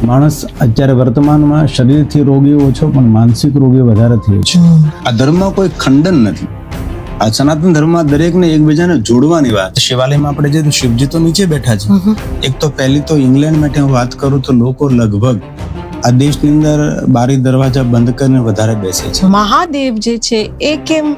માણસ અત્યારે વર્તમાનમાં શરીરથી રોગીઓ ઓછો પણ માનસિક રોગીઓ વધારે થયો છે. આ ધર્મમાં કોઈ ખંડન નથી. આ સનાતન ધર્મમાં દરેકને એકબીજાને જોડવાની વાત. શિવાલયમાં આપણે જે શિવજી તો નીચે બેઠા છે. એક તો પહેલી તો ઇંગ્લેન્ડ માટે હું વાત કરું તો લોકો લગભગ આ દેશની અંદર બારી દરવાજા બંધ કરીને વધારે બેસે છે. મહાદેવ જે છે એ કેમ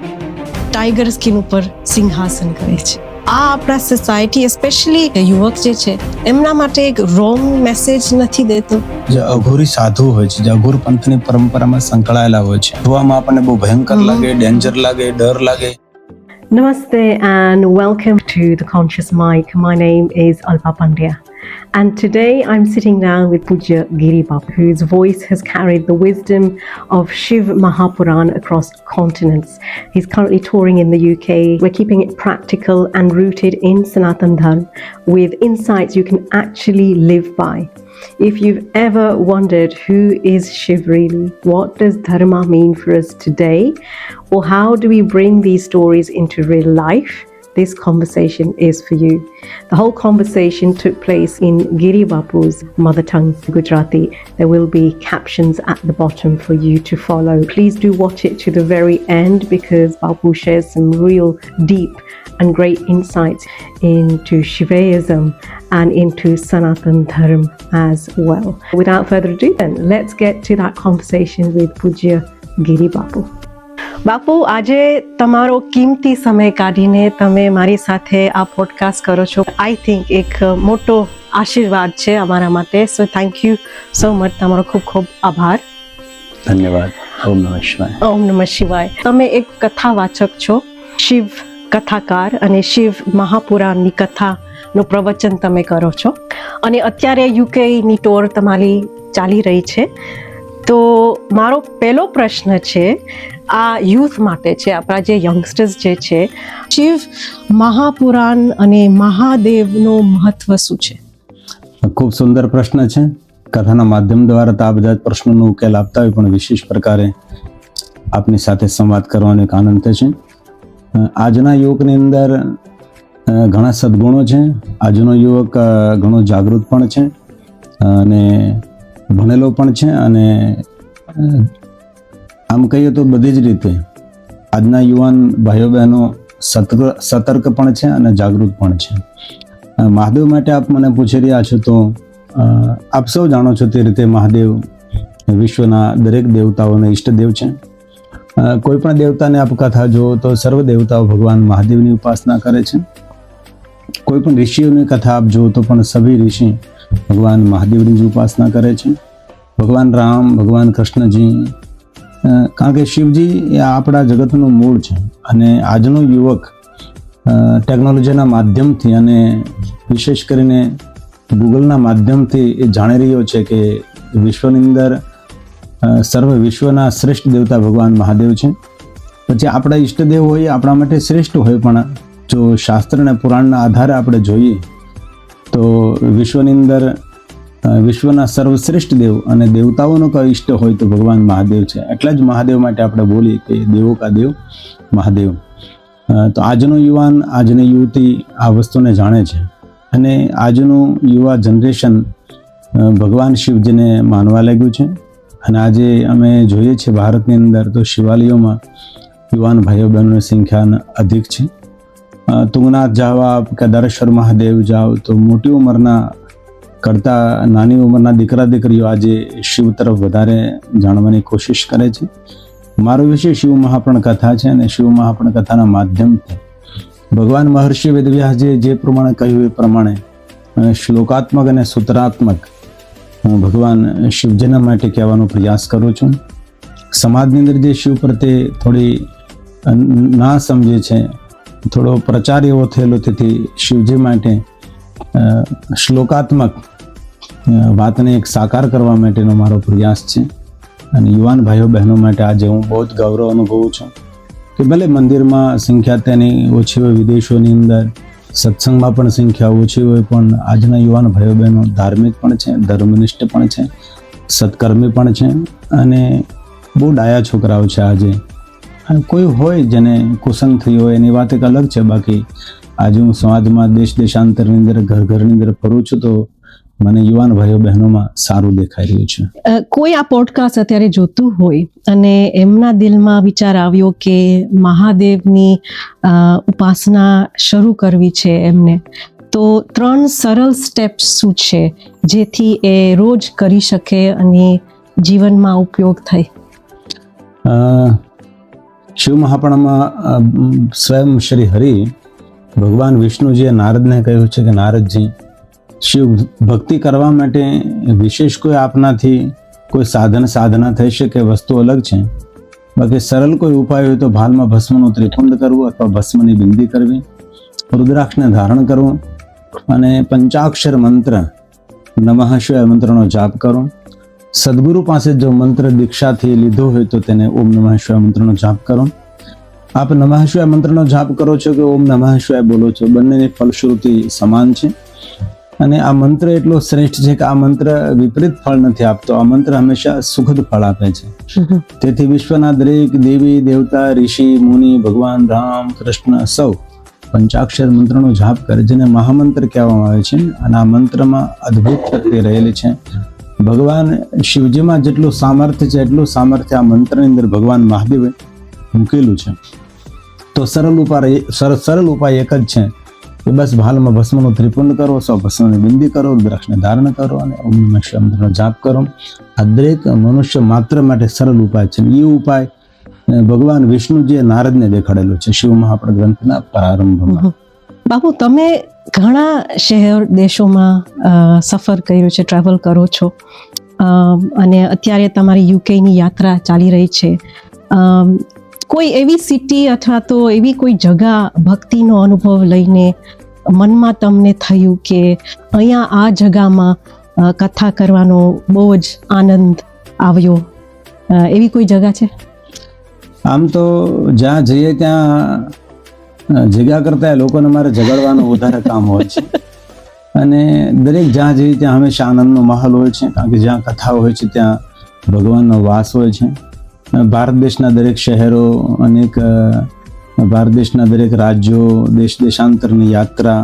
ટાઈગર સ્કિન ઉપર સિંહાસન કરે છે? આ આપણા સોસાયટી સ્પેશિયલી યુવક જે છે એમના માટે એક રોંગ મેસેજ નથી દેતો? જે અઘોરી સાધુ હોય છે, જે અઘોર પંથની પરંપરામાં સંકળાયેલા હોય છે, જોવામાં આપણને બહુ ભયંકર લાગે, ડેન્જર લાગે, ડર લાગે. Namaste and welcome to The Conscious Mic. My name is Alpa Pandya. And today I'm sitting down with Pujya Giri Bapu, whose voice has carried the wisdom of Shiv Mahapuran across continents. He's currently touring in the UK. We're keeping it practical and rooted in Sanatan Dharma with insights you can actually live by. If you've ever wondered who is Shiv really, what does Dharma mean for us today, or how do we bring these stories into real life, this conversation is for you. The whole conversation took place in Giri Bapu's mother tongue, Gujarati. There will be captions at the bottom for you to follow. Please do watch it to the very end because Bapu shares some real deep and great insights into Shivaism and into Sanatan Dharma as well. Without further ado then, let's get to that conversation with Pujya Giri Bapu. બાપુ, આજે તમારો કિંમતી સમય કાઢીને તમે મારી સાથે આ podcast કરો છો. આઈ થિંક એક મોટો આશીર્વાદ છે અમારા માટે. So thank you so much. તમારો ખૂબ ખૂબ આભાર. ધન્યવાદ. ઓમ નમઃ શિવાય. ઓમ નમઃ શિવાય. તમે એક કથાવાચક છો, શિવ કથાકાર, અને શિવ મહાપુરાણની કથાનું પ્રવચન તમે કરો છો, અને અત્યારે યુકેની ટૂર તમારી ચાલી રહી છે. તો મારો પહેલો પ્રશ્ન છે, આ યુથ માટે છે, આપણા જે યંગસ્ટર્સ જે છે, શિવ મહાપુરાણ અને મહાદેવનું મહત્વ શું છે? ખૂબ સુંદર પ્રશ્ન છે. કથાના માધ્યમ દ્વારા તો આ બધા પ્રશ્નોનો ઉકેલ આપતા હોય, પણ વિશેષ પ્રકારે આપની સાથે સંવાદ કરવાનો એક આનંદ છે. આજના યુવકની અંદર ઘણા સદગુણો છે. આજનો યુવક ઘણો જાગૃત પણ છે અને ભણેલો પણ છે, અને આમ કહીએ તો બધી જ રીતે આજના યુવાન ભાઈઓ બહેનો સતર્ક પણ છે અને જાગૃત પણ છે. મહાદેવ માટે આપ મને પૂછી રહ્યા છો તો આપ સૌ જાણો છો તે રીતે મહાદેવ વિશ્વના દરેક દેવતાઓના ઈષ્ટદેવ છે. કોઈ પણ દેવતાને આપ કથા જુઓ તો સર્વ દેવતાઓ ભગવાન મહાદેવની ઉપાસના કરે છે. કોઈ પણ ઋષિઓની કથા આપ જુઓ તો પણ સભી ઋષિ ભગવાન મહાદેવની જ ઉપાસના કરે છે. ભગવાન રામ, ભગવાન કૃષ્ણજી, કારણ કે શિવજી એ આપણા જગતનું મૂળ છે. અને આજનો યુવક ટેકનોલોજીના માધ્યમથી અને વિશેષ કરીને ગૂગલના માધ્યમથી એ જાણી રહ્યો છે કે વિશ્વની અંદર સર્વ વિશ્વના શ્રેષ્ઠ દેવતા ભગવાન મહાદેવ છે. પછી આપણા ઈષ્ટદેવ હોય આપણા માટે શ્રેષ્ઠ હોય, પણ જો શાસ્ત્ર અને પુરાણના આધારે આપણે જોઈએ તો વિશ્વની અંદર વિશ્વના સર્વશ્રેષ્ઠ દેવ અને દેવતાઓનો કયો ઈષ્ટ હોય તો ભગવાન મહાદેવ છે. એટલા જ મહાદેવ માટે આપણે બોલીએ કે દેવો કા દેવ મહાદેવ. તો આજનો યુવાન, આજની યુવતી આ વસ્તુને જાણે છે, અને આજનું યુવા જનરેશન ભગવાન શિવજીને માનવા લાગ્યું છે. અને આજે અમે જોઈએ છીએ ભારતની અંદર તો શિવાલયોમાં યુવાન ભાઈઓ બહેનોની સંખ્યા અધિક છે. તુંગનાથ જાઓ આપ, કેદારેશ્વર મહાદેવ જાઓ તો મોટી ઉંમરના કરતાં નાની ઉંમરના દીકરા દીકરીઓ આજે શિવ તરફ વધારે જાણવાની કોશિશ કરે છે. મારો વિષય શિવ મહાપુરાણ કથા છે, અને શિવ મહાપુરાણ કથાના માધ્યમથી ભગવાન મહર્ષિ વેદવ્યાસજીએ જે પ્રમાણે કહ્યું એ પ્રમાણે શ્લોકાત્મક અને સૂત્રાત્મક હું ભગવાન શિવજીના માટે કહેવાનો પ્રયાસ કરું છું. સમાજની અંદર જે શિવ પ્રત્યે થોડી ના સમજે છે, થોડો પ્રચાર એવો થયેલો, તેથી શિવજી માટે શ્લોકાત્મક વાતને એક સાકાર કરવા માટેનો મારો પ્રયાસ છે. અને યુવાન ભાઈઓ બહેનો માટે આજે હું બહુ જ ગૌરવ અનુભવું છું કે ભલે મંદિરમાં સંખ્યા તેની ઓછી હોય, વિદેશોની અંદર સત્સંગમાં પણ સંખ્યા ઓછી હોય, પણ આજના યુવાન ભાઈઓ બહેનો ધાર્મિક પણ છે, ધર્મનિષ્ઠ પણ છે, સત્કર્મી પણ છે, અને બહુ ડાયા છોકરાઓ છે આજે. અને કોઈ હોય જેને કુસંગ થઈ હોય એની વાત એક અલગ છે. બાકી આજે હું સમાજમાં દેશ દેશાંતરની અંદર ઘરની અંદર ફરું છું તો મને યુવાન ભાઈઓ બહેનોમાં સારું દેખાઈ રહ્યું છે. કોઈ આ પોડકાસ્ટ અત્યારે જોતું હોય અને એમના દિલમાં વિચાર આવ્યો કે મહાદેવની ઉપાસના શરૂ કરવી છે એમને, તો 3 સરળ સ્ટેપ્સ શું છે જેથી એ રોજ કરી શકે અને જીવનમાં ઉપયોગ થાય? શિવ મહાપુરાણમાં સ્વયં શ્રી હરિ ભગવાન વિષ્ણુજીએ નારદને કહ્યું છે કે નારદજી, શિવ ભક્તિ કરવા માટે વિશેષ કોઈ આપનાથી કોઈ સાધના થઈ શકે વસ્તુ અલગ છે, બાકી સરળ કોઈ ઉપાય હોય તો ભાલમાં ભસ્મનું ત્રિપુંડ કરવું અથવા ભસ્મની બિંદી કરવી, રુદ્રાક્ષને ધારણ કરવું અને પંચાક્ષર મંત્ર નમઃ શિવાય મંત્રનો જાપ કરો. સદગુરુ પાસે જો મંત્ર દીક્ષાથી લીધો હોય તો તેને ઓમ નમઃ શિવાય મંત્રનો જાપ કરો. આપ નમઃ શિવાય મંત્રનો જાપ કરો છો કે ઓમ નમઃ શિવાય બોલો છો, બંનેની ફલશ્રુતિ સમાન છે. અને આ મંત્ર એટલો શ્રેષ્ઠ છે કે આ મંત્ર વિપરીત ફળ નથી આપતો, આ મંત્ર હંમેશા સુખદ ફળ આપે છે. તેથી વિશ્વના દરેક દેવી દેવતા, ઋષિ મુનિ, ભગવાન રામ કૃષ્ણ સૌ પંચાક્ષર મંત્રનો જાપ કરે, જેને મહામંત્ર કહેવામાં આવે છે. અને આ મંત્રમાં અદ્ભુત શક્તિ રહેલી છે. ભગવાન શિવજીમાં જેટલું સામર્થ્ય છે એટલું સામર્થ્ય આ મંત્રની અંદર ભગવાન મહાદેવે મૂકેલું છે. તો સરળ ઉપાય એક જ છે કે બસ ભાલમાં ભસ્મનું ત્રિપુંડ કરો, ભસ્મની બિંદી કરો, રુદ્રાક્ષને ધારણ કરો અને ઓમ નમઃ શિવાય મંત્રનો જાપ કરો. આ દરેક મનુષ્ય માત્ર માટે સરળ ઉપાય છે. એ ઉપાય ભગવાન વિષ્ણુજીએ નારદને દેખાડેલો છે શિવ મહાપુરાણ ગ્રંથના પ્રારંભમાં. બાપુ, તમે ઘણા શહેર દેશોમાં સફર કર્યો છે, ટ્રાવેલ કરો છો, અને અત્યારે તમારી યુકેની યાત્રા ચાલી રહી છે. કોઈ એવી સિટી અથવા તો એવી કોઈ જગા ભક્તિનો અનુભવ લઈને મનમાં તમને થયું કે અહીંયા આ જગામાં કથા કરવાનો બહુ જ આનંદ આવ્યો, એવી કોઈ જગા છે? આમ તો જ્યાં જઈએ ત્યાં જગ્યા કરતા લોકોને મારે જગાડવાનું વધારે કામ હોય છે. અને દરેક જ્યાં જઈએ ત્યાં હંમેશા આનંદનો માહોલ હોય છે, કારણ કે જ્યાં કથા હોય છે ત્યાં ભગવાનનો વાસ હોય છે. ભારત દેશના દરેક શહેરો, ભારત દેશના દરેક રાજ્યો, દેશાંતરની યાત્રા,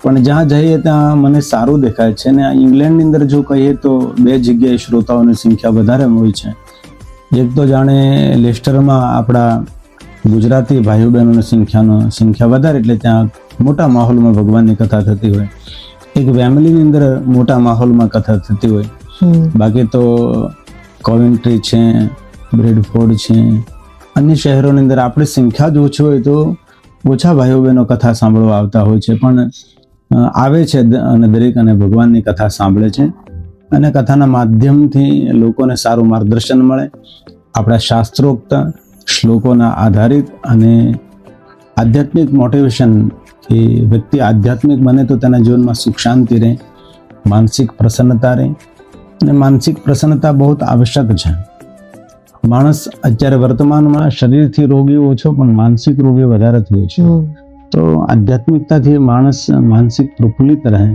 પણ જ્યાં જઈએ ત્યાં મને સારું દેખાય છે. અને ઇંગ્લેન્ડની અંદર જો કહીએ તો 2 જગ્યાએ શ્રોતાઓની સંખ્યા વધારે હોય છે. એક તો જાણે લેસ્ટરમાં આપણા ગુજરાતી ભાઈઓ બહેનોની સંખ્યા વધારે, એટલે ત્યાં મોટા માહોલમાં ભગવાનની કથા થતી હોય. એક ફેમિલીની અંદર મોટા માહોલમાં કથા થતી હોય. બાકી તો કોવેન્ટ્રી છે, બ્રેડફોર્ડ છે, અન્ય શહેરોની અંદર આપણી સંખ્યા જ ઓછી હોય તો ઓછા ભાઈઓ બહેનો કથા સાંભળવા આવતા હોય છે, પણ આવે છે અને દરેક અને ભગવાનની કથા સાંભળે છે. અને કથાના માધ્યમથી લોકોને સારું માર્ગદર્શન મળે. આપણા શાસ્ત્રોક્ત શ્લોકોના આધારિત અને આધ્યાત્મિક મોટિવેશન, કે વ્યક્તિ આધ્યાત્મિક બને તો તેના જીવનમાં સુખ શાંતિ રહે, માનસિક પ્રસન્નતા રહે. અને માનસિક પ્રસન્નતા બહુ આવશ્યક છે. માણસ અત્યારે વર્તમાનમાં શરીરથી રોગી ઓછો પણ માનસિક રોગી વધારે થયો છે. તો આધ્યાત્મિકતાથી માણસ માનસિક પ્રફુલ્લિત રહે.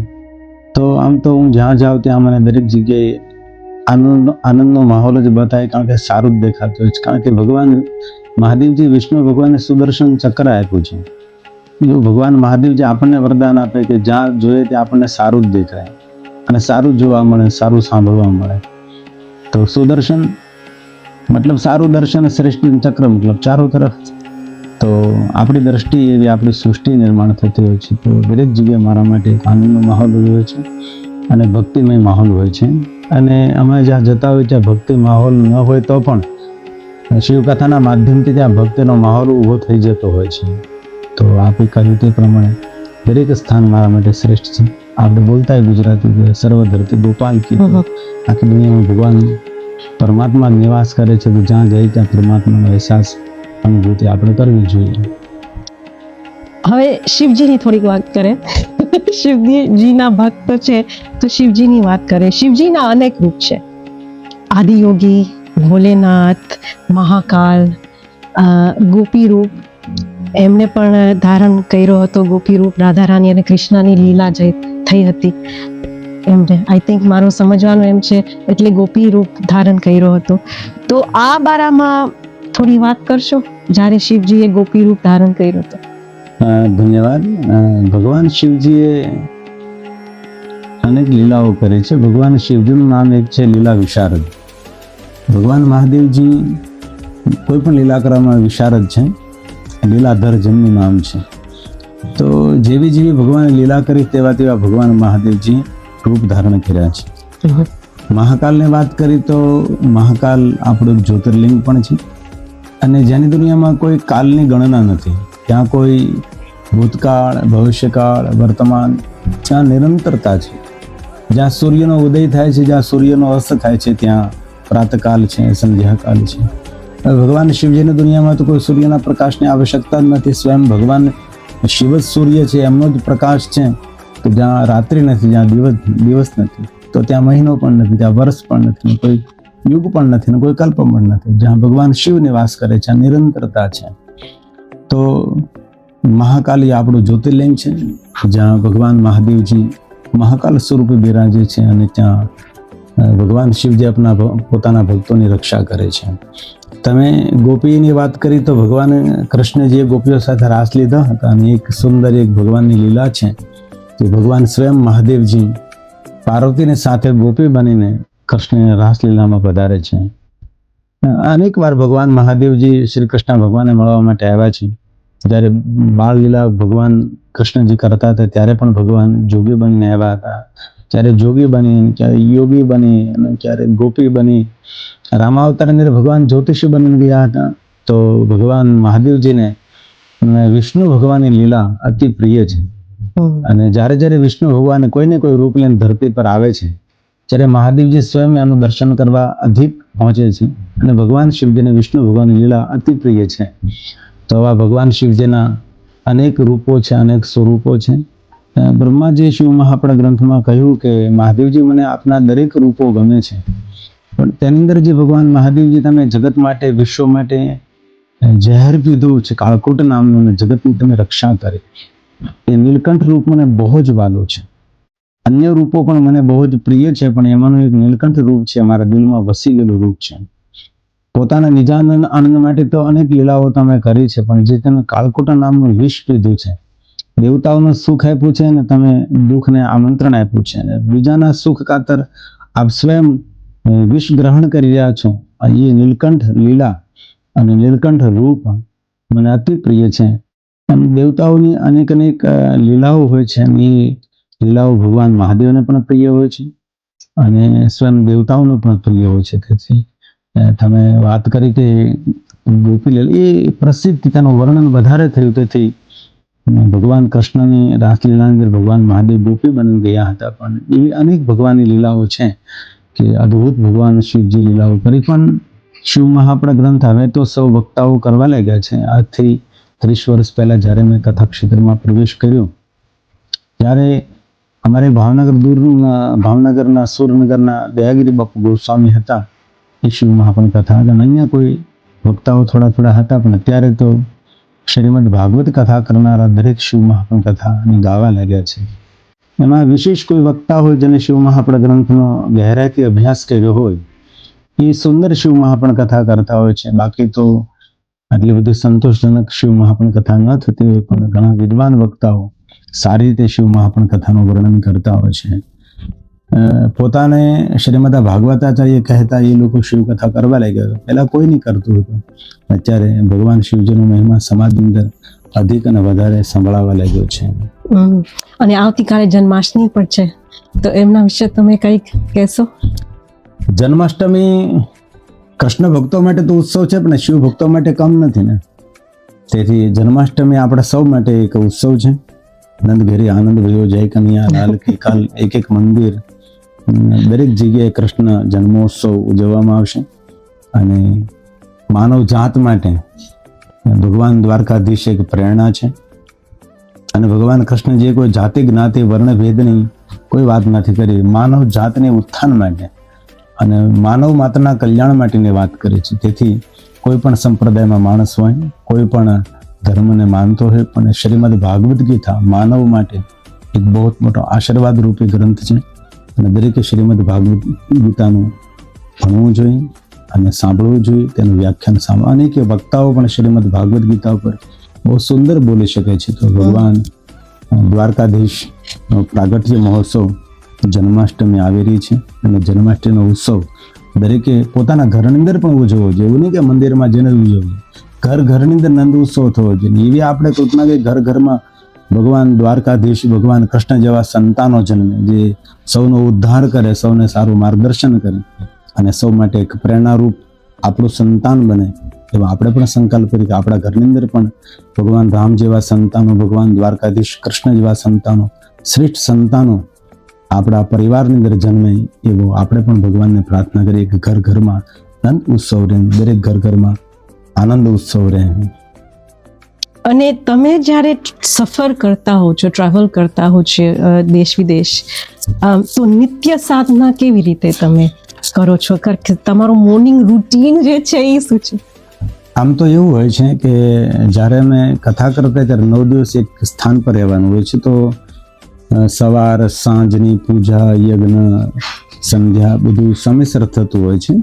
તો આમ તો હું જ્યાં જાઉં ત્યાં મને દરેક જગ્યાએ આનંદનો માહોલ જ બતાય, કારણ કે સારું જ દેખાતું હોય છે. કારણ કે ભગવાન મહાદેવજી, વિષ્ણુ ભગવાને સુદર્શન ચક્ર આપ્યું છે. જો ભગવાન મહાદેવજી આપણને વરદાન આપે કે જ્યાં જોઈએ ત્યાં આપણને સારું જ દેખાય અને સારું જોવા મળે, સારું સાંભળવા મળે. તો સુદર્શન મતલબ સારું દર્શન, શ્રેષ્ઠ ચક્ર મતલબ ચારો તરફ. તો આપણી દ્રષ્ટિ એવી આપણી સૃષ્ટિ નિર્માણ થતી હોય છે. તો દરેક જગ્યાએ મારા માટે આનંદનો માહોલ હોય છે અને ભક્તિમય માહોલ હોય છે. અને અમે જ્યાં જતા હોય ત્યાં ભક્તિ માહોલ ન હોય તો પણ શિવકથાના માધ્યમથી ત્યાં ભક્તિનો માહોલ ઊભો થઈ જતો હોય છે. તો આપે કહ્યું તે પ્રમાણે દરેક સ્થાન મારા માટે શ્રેષ્ઠ છે. આપણે બોલતા ગુજરાતી કે સર્વ ધરતી ગોપાલ કી, આખી દુનિયામાં ભગવાન પરમાત્મા નિવાસ કરે છે. તો જ્યાં જઈએ ત્યાં પરમાત્માનો અહેસાસ, અનુભૂતિ આપણે કરવી જોઈએ. હવે શિવજીની થોડીક વાત કરે. શિવજીના ભક્ત છે તો શિવજીની વાત કરે. શિવજીના અનેક રૂપ છે: આદિયોગી, ભોલેનાથ, મહાકાલ, ગોપી રૂપ. એમને પણ ધારણ કર્યો હતો ગોપી રૂપ. રાધા રાણી અને કૃષ્ણની લીલા જે થઈ હતી એમને, આઈ થિંક મારું સમજવાનું એમ છે, એટલે ગોપી રૂપ ધારણ કર્યો હતો. તો આ બારામાં થોડી વાત કરશો, જ્યારે શિવજીએ ગોપી રૂપ ધારણ કર્યો હતો? ધન્યવાદ. ભગવાન શિવજીએ અનેક લીલાઓ કરે છે. ભગવાન શિવજીનું નામ એક છે લીલા વિશારદ. ભગવાન મહાદેવજી કોઈ પણ લીલા કરવામાં વિશારદ છે. લીલાધર જેમનું નામ છે. તો જેવી જેવી ભગવાને લીલા કરી તેવા તેવા ભગવાન મહાદેવજી રૂપ ધારણ કર્યા છે. મહાકાલની વાત કરી તો મહાકાલ આપણું એક જ્યોતિર્લિંગ પણ છે અને જેની દુનિયામાં કોઈ કાલની ગણના નથી. ત્યાં કોઈ ભૂતકાળ, ભવિષ્યકાળ, વર્તમાન, ત્યાં નિરંતરતા છે. જ્યાં સૂર્યનો ઉદય થાય છે, જ્યાં સૂર્યનો અસ્ત થાય છે, ત્યાં પ્રાતકાલ છે, સંધ્યાકાલ છે. ભગવાન શિવજીની દુનિયામાં તો કોઈ સૂર્યના પ્રકાશની આવશ્યકતા જ નથી. સ્વયં ભગવાન શિવ જ સૂર્ય છે, એમનો જ પ્રકાશ છે. તો જ્યાં રાત્રિ નથી, જ્યાં દિવસ નથી, તો ત્યાં મહિનો પણ નથી, ત્યાં વર્ષ પણ નથી, કોઈ યુગ પણ નથી ને કોઈ કલ્પ પણ નથી. જ્યાં ભગવાન શિવ નિવાસ કરે છે, નિરંતરતા છે. તો મહાકાલી આપણું જ્યોતિર્લિંગ છે, જ્યાં ભગવાન મહાદેવજી મહાકાલ સ્વરૂપે બિરાજે છે અને ત્યાં ભગવાન શિવજી પોતાના ભક્તોની રક્ષા કરે છે. તમે ગોપીની વાત કરી તો ભગવાન કૃષ્ણજીએ ગોપીઓ સાથે રાસ લીધા હતા અને એક સુંદર એક ભગવાનની લીલા છે કે ભગવાન સ્વયં મહાદેવજી પાર્વતીની સાથે ગોપી બનીને કૃષ્ણને રાસલીલામાં પધારે છે. અનેક વાર ભગવાન મહાદેવજી શ્રી કૃષ્ણ ભગવાનને મળવા માટે આવ્યા છે. જ્યારે બાળ લીલા ભગવાન કૃષ્ણજી કરતા હતા ત્યારે પણ ભગવાન જોગી બનીને આવ્યા હતા. ત્યારે જોગી બની, ક્યારે યોગી બની અને ક્યારે ગોપી બની. રામાવતારની અંદર ભગવાન જ્યોતિષી બની ગયા હતા. તો ભગવાન મહાદેવજીને વિષ્ણુ ભગવાનની લીલા અતિ પ્રિય છે અને જ્યારે જ્યારે વિષ્ણુ ભગવાન કોઈને કોઈ રૂપ લઈને ધરતી પર આવે છે ત્યારે મહાદેવજી સ્વયં એનું દર્શન કરવા અધિક પહોંચે છે અને ભગવાન શિવજીને વિષ્ણુ ભગવાનની લીલા અતિ પ્રિય છે. તો આ ભગવાન શિવજીના અનેક રૂપો છે, અનેક સ્વરૂપો છે. બ્રહ્માજી શિવ મહાપણા ગ્રંથમાં કહ્યું કે મહાદેવજી મને આપના દરેક રૂપો ગમે છે, પણ તેની અંદર જે ભગવાન મહાદેવજી તમે જગત માટે, વિશ્વ માટે ઝેર પીધું છે કાળકૂટ નામનું અને જગતની તમે રક્ષા કરી, એ નીલકંઠ રૂપ મને બહુ જ વાલો છે. અન્ય રૂપો પણ મને બહુ જ પ્રિય છે, પણ એમાંનું એક નીલકંઠ રૂપ છે, મારા દિલમાં વસી ગયેલું રૂપ છે. પોતાના નિજાનંદ આનંદ માટે તો અનેક લીલાઓ તમે કરી છે, પણ જે તમે કાળકૂટા નામનું વિષ પીધું છે, દેવતાઓનું સુખ આપ્યું છે અને તમે દુઃખને આમંત્રણ આપ્યું છે. બીજાના સુખ ખાતર આપ સ્વયં વિષ ગ્રહણ કરી રહ્યા છો. એ નીલકંઠ લીલા અને નીલકંઠ રૂપ મને અતિ પ્રિય છે. દેવતાઓની અનેક અનેક લીલાઓ હોય છે અને એ લીલાઓ ભગવાન મહાદેવને પણ પ્રિય હોય છે અને સ્વયં દેવતાઓને પણ પ્રિય હોય છે. તેથી તમે વાત કરી કે ગોપી લીલા એ પ્રસિદ્ધ, તેનું વર્ણન વધારે થયું. તેથી ભગવાન કૃષ્ણની રાસલીલાની અંદર ભગવાન મહાદેવ ગોપી બની ગયા હતા. પણ એવી અનેક ભગવાનની લીલાઓ છે કે અદ્ભુત ભગવાન શિવજી લીલાઓ કરી. પણ શિવ મહાપણા ગ્રંથ હવે તો સૌ વક્તાઓ કરવા લાગ્યા છે. આજથી 30 વર્ષ પહેલા જ્યારે મેં કથા ક્ષેત્રમાં પ્રવેશ કર્યો ત્યારે અમારે ભાવનગરના સુરનગરના દયાગીરી બાપુ ગોસ્વામી હતા, એ શિવ મહાપણ કથા હતા. અહીંયા કોઈ વક્તાઓ થોડા હતા, પણ અત્યારે તો શ્રીમદ ભાગવત કથા કરનારા દરેક શિવ મહાપણ કથાને ગાવા લાગ્યા છે. એમાં વિશેષ કોઈ વક્તા હોય જેને શિવ મહાપણ ગ્રંથનો ગહેરાઈથી અભ્યાસ કર્યો હોય, એ સુંદર શિવ મહાપણ કથા કરતા હોય છે. બાકી તો આટલી બધી સંતોષજનક શિવ મહાપણ કથા ન થતી હોય, પણ ઘણા વિદ્વાન વક્તાઓ સારી રીતે શિવ મહાપણ કથાનું વર્ણન કરતા હોય છે. પોતાને શ્રીમદ ભાગવતાચાર્ય કહેતા એ લોકો શિવ કથા કરવા લાગ્યા. પહેલા કોઈ નહીં કરતું હતું. અત્યારે ભગવાન શિવજીનો મહિમા સમાજની અંદર અધિક અને વધારે સંભળાવા લાગ્યો છે. અને આવતીકાલે જન્માષ્ટમી પણ છે, તો એમના વિશે તમે કંઈક કહેશો? જન્માષ્ટમી કૃષ્ણ ભક્તો માટે તો ઉત્સવ છે, પણ શિવ ભક્તો માટે કમ નથી ને. તેથી જન્માષ્ટમી આપણા સૌ માટે એક ઉત્સવ છે. નંદ ઘેરી આનંદ ભયો જય કનૈયા લાલ કી કાલ એક મંદિર દરેક જગ્યાએ કૃષ્ણ જન્મોત્સવ ઉજવવામાં આવશે અને માનવ જાત માટે ભગવાન દ્વારકાધીશ એક પ્રેરણા છે. અને ભગવાન કૃષ્ણજીએ કોઈ જાતિ, જ્ઞાતિ, વર્ણ ભેદની કોઈ વાત નથી કરી. માનવ જાતને ઉત્થાન માટે અને માનવ માત્રના કલ્યાણ માટેની વાત કરી છે. તેથી કોઈ પણ સંપ્રદાયમાં માણસ હોય, કોઈ પણ ધર્મને માનતો હોય, પણ શ્રીમદ ભાગવત ગીતા માનવ માટે એક બહુ મોટો આશીર્વાદ રૂપી ગ્રંથ છે અને દરેકે શ્રીમદ ભાગવત ગીતાનું ભણવું જોઈએ અને સાંભળવું જોઈએ. તેનું વ્યાખ્યાન સાંભળવા અનેક વક્તાઓ પણ શ્રીમદ ભાગવત ગીતા ઉપર બહુ સુંદર બોલી શકે છે. તો ભગવાન દ્વારકાધીશનો પ્રાગટ્ય મહોત્સવ જન્માષ્ટમી આવી રહી છે અને જન્માષ્ટમીનો ઉત્સવ દરેકે પોતાના ઘરની અંદર પણ ઉજવવો જોઈએ. એવું નહીં કે મંદિરમાં જઈને ઉજવવો, ઘરની અંદર નંદ ઉત્સવ થવો જોઈએ. એવી આપણે કલ્પના કે ઘરમાં ભગવાન દ્વારકાધીશ, ભગવાન કૃષ્ણ જેવા સંતાનો જન્મે, જે સૌનો ઉદ્ધાર કરે, સૌને સારું માર્ગદર્શન કરે અને સૌ માટે એક પ્રેરણારૂપ આપણું સંતાન બને. એવા આપણે પણ સંકલ્પ કરીએ કે આપણા ઘરની અંદર પણ ભગવાન રામ જેવા સંતાનો, ભગવાન દ્વારકાધીશ કૃષ્ણ જેવા સંતાનો, શ્રેષ્ઠ સંતાનો આપણા પરિવારની અંદર જન્મે. એવો આપણે પણ ભગવાનને પ્રાર્થના કરીએ કે ઘરમાં નંદ ઉત્સવ રહે, દરેક ઘરમાં આનંદ ઉત્સવ રહે. અને તમે જ્યારે સફર કરતા હો છો, ટ્રાવેલ કરતા હો છો દેશ વિદેશ, તો નિત્ય સાધના કેવી રીતે તમે કરો છો? તમારું મોર્નિંગ રૂટીન જે છે એ શું છે? આમ તો એવું હોય છે કે જ્યારે અમે કથા કરતા ત્યારે 9 દિવસ એક સ્થાન પર રહેવાનું હોય છે. તો સવાર સાંજની પૂજા, યજ્ઞ, સંધ્યા બધું સમયસર થતું હોય છે.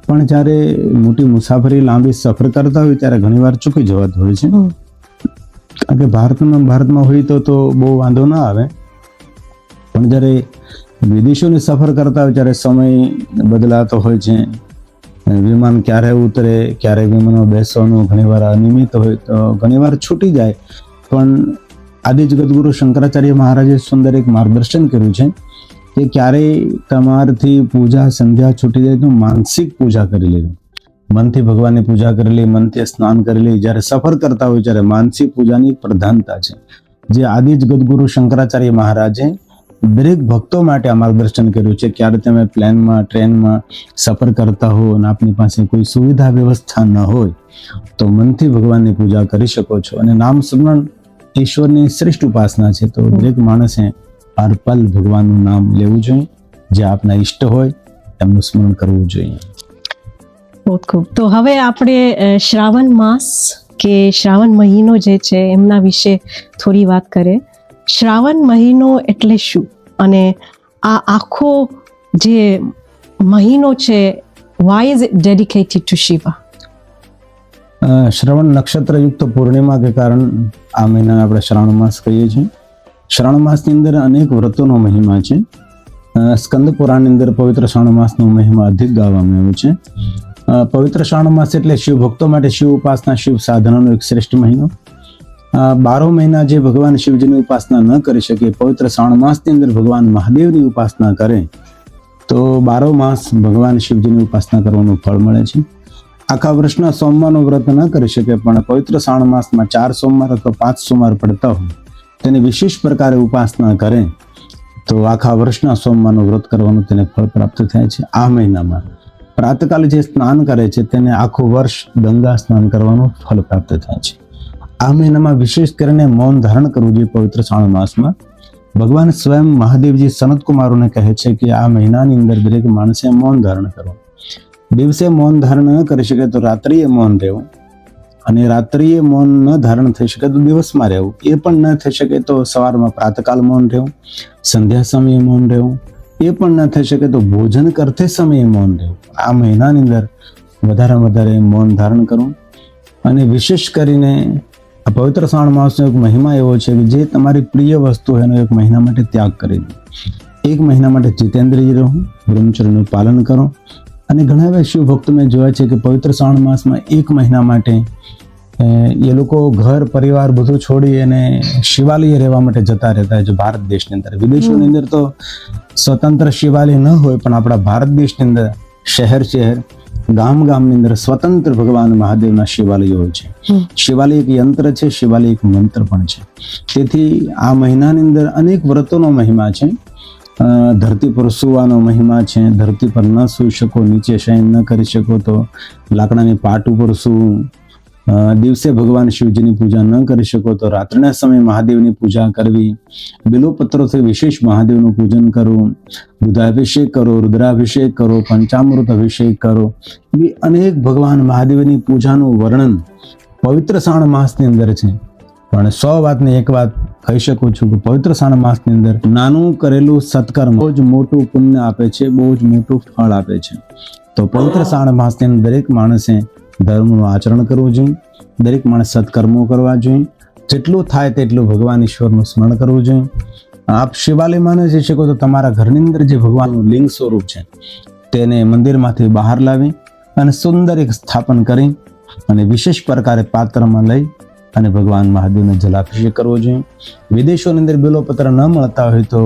પણ જ્યારે મોટી મુસાફરી, લાંબી સફર કરતા હોય ત્યારે ઘણીવાર ચૂકી જવાતું હોય છે. કારણ કે ભારતમાં હોય તો બહુ વાંધો ના આવે, પણ જ્યારે વિદેશોની સફર કરતા હોય ત્યારે સમય બદલાતો હોય છે. વિમાન ક્યારે ઉતરે, ક્યારે વિમાનમાં બેસવાનું ઘણીવાર અનિયમિત હોય તો ઘણીવાર છૂટી જાય. પણ આદિ જગતગુરુ શંકરાચાર્ય મહારાજે સુંદર એક માર્ગદર્શન કર્યું છે કે ક્યારેય તમારાથી પૂજા સંધ્યા છૂટી જાય તો માનસિક પૂજા કરી લેવી, મનથી ભગવાનની પૂજા કરી લે, મનથી સ્નાન કરી લે. જ્યારે સફર કરતા હોય ત્યારે માનસિક પૂજાની પ્રધાનતા છે, જે આદિ જગતગુરુ શંકરાચાર્ય મહારાજે દરેક ભક્તો માટે આ માર્ગદર્શન કર્યું છે. ક્યારે તમે પ્લેનમાં, ટ્રેનમાં સફર કરતા હો અને આપની પાસે કોઈ સુવિધા વ્યવસ્થા ન હોય તો મનથી ભગવાનની પૂજા કરી શકો છો. અને નામ સ્મરણ ઈશ્વરની શ્રેષ્ઠ ઉપાસના છે. તો દરેક માણસે હર પલ ભગવાનનું નામ લેવું જોઈએ. જે આપના ઈષ્ટ હોય એમનું સ્મરણ કરવું જોઈએ. બહુ ખૂબ. તો હવે આપણે શ્રાવણ માસ કે શ્રાવણ મહિનો જે છે એમના વિશે થોડી વાત કરીએ. શ્રાવણ મહિનો એટલે શું, અને આ આખો જે મહિનો છે, why is it dedicated to Shiva? શ્રવણ નક્ષત્ર યુક્ત પૂર્ણિમા કે કારણ આ મહિનાને આપણે શ્રાવણ માસ કહીએ છીએ. શ્રાવણ માસની અંદર અનેક વ્રતોનો મહિમા છે. સ્કંદ પુરાણની અંદર પવિત્ર શ્રાવણ માસનો મહિમા અધિક ગાવામાં આવ્યો છે. પવિત્ર શ્રાવણ માસ એટલે શિવ ભક્તો માટે શિવ ઉપાસના, શિવ સાધનાનો એક શ્રેષ્ઠ મહિનો. 12 મહિના જે ભગવાન શિવજીની ઉપાસના ન કરી શકે, પવિત્ર શ્રાવણ માસની અંદર ભગવાન મહાદેવની ઉપાસના કરે તો 12 માસ ભગવાન શિવજીની ઉપાસના કરવાનું ફળ મળે છે. આખા વર્ષના સોમવારનું વ્રત ન કરી શકે, પણ પવિત્ર શ્રાવણ માસમાં 4 સોમવાર અથવા 5 સોમવાર પડતા હોય તેને વિશેષ પ્રકારે ઉપાસના કરે તો આખા વર્ષના સોમવારનું વ્રત કરવાનું તેને ફળ પ્રાપ્ત થાય છે. આ મહિનામાં પ્રાતકાલે જે સ્નાન કરે છે તેને આખું વર્ષ ગંગા સ્નાન કરવાનું ફળ પ્રાપ્ત થાય છે. આ મહિનામાં વિશેષ કરીને મૌન ધારણ કરવું જોઈએ. પવિત્ર શ્રાવણ માસમાં ભગવાન સ્વયં મહાદેવજી સનત કુમારોને કહે છે કે આ મહિનાની અંદર દરેક માણસે મૌન ધારણ કરવું. દિવસે મૌન ધારણ ન કરી શકે તો રાત્રિએ મૌન રહેવું, અને રાત્રિએ મૌન ન ધારણ થઈ શકે તો દિવસમાં રહેવું. એ પણ ન થઈ શકે તો સવારમાં પ્રાતકાલ મૌન રહેવું, સંધ્યા સમયે મૌન રહેવું. એ પણ ન થઈ શકે તો ભોજન કરતે સમયે મૌન રહેવું. આ મહિનાની અંદર વધારે મૌન ધારણ કરવું. અને વિશેષ કરીને આ પવિત્ર શ્રાવણ માસનો એક મહિમા એવો છે કે જે તમારી પ્રિય વસ્તુ હોય એનો એક મહિના માટે ત્યાગ કરી દો. એક મહિના માટે જીતેન્દ્રિય રહો, બ્રહ્મચર્યનું પાલન કરો. અને ઘણા એવા શિવ ભક્તો મેં જોયા છે કે પવિત્ર શ્રાવણ માસમાં એક મહિના માટે એ લોકો ઘર પરિવાર બધું છોડી અને શિવાલય રહેવા માટે જતા રહેતા હોય છે. ભારત દેશની અંદર, વિદેશોની અંદર તો સ્વતંત્ર શિવાલય ન હોય, પણ આપણા ભારત દેશની અંદર શહેર ગામની અંદર સ્વતંત્ર ભગવાન મહાદેવના શિવાલયો હોય છે. શિવાલય એક યંત્ર છે, શિવાલય એક મંત્ર પણ છે. તેથી આ મહિનાની અંદર અનેક વ્રતોનો મહિમા છે. ધરતી પર સૂવાનો મહિમા છે. ધરતી પર ન સૂઈ શકો, નીચે શયન ન કરી શકો તો લાકડાની પાટ ઉપર સૂવું. દિવસે ભગવાન શિવજીની પૂજા ન કરી શકો તો રાત્રિના સમયે મહાદેવની પૂજા કરવી. બિલોપત્રોથી વિશેષ મહાદેવનું પૂજન કરવું. દૂધાભિષેક કરો, રુદ્રાભિષેક કરો, પંચામૃત અભિષેક કરો. એવી અનેક ભગવાન મહાદેવની પૂજાનું વર્ણન પવિત્ર શ્રાવણ માસની અંદર છે. પણ 100 વાતની એક વાત કહી શકું છું કે પવિત્ર શ્રાવણ માસની અંદર નાનું કરેલું સત્કર્મ બહુ જ મોટું પુણ્ય આપે છે, બહુ જ મોટું ફળ આપે છે. તો પવિત્ર શ્રાવણ માસની અંદર દરેક માણસે ધર્મનું આચરણ કરવું જોઈએ. દરેક માણસ સત્કર્મો કરવા જોઈએ. જેટલું થાય તેટલું ભગવાન ઈશ્વરનું સ્મરણ કરવું જોઈએ. આપ શિવાલયમાં ન જઈ શકો તો તમારા ઘરની અંદર જે ભગવાનનું લિંગ સ્વરૂપ છે તેને મંદિરમાંથી બહાર લાવી અને સુંદર એક સ્થાપન કરી અને વિશેષ પ્રકારે પાત્રમાં લઈ અને ભગવાન મહાદેવને જલાભિષેક કરવો જોઈએ. વિદેશોની અંદર બેલોપત્ર ન મળતા હોય તો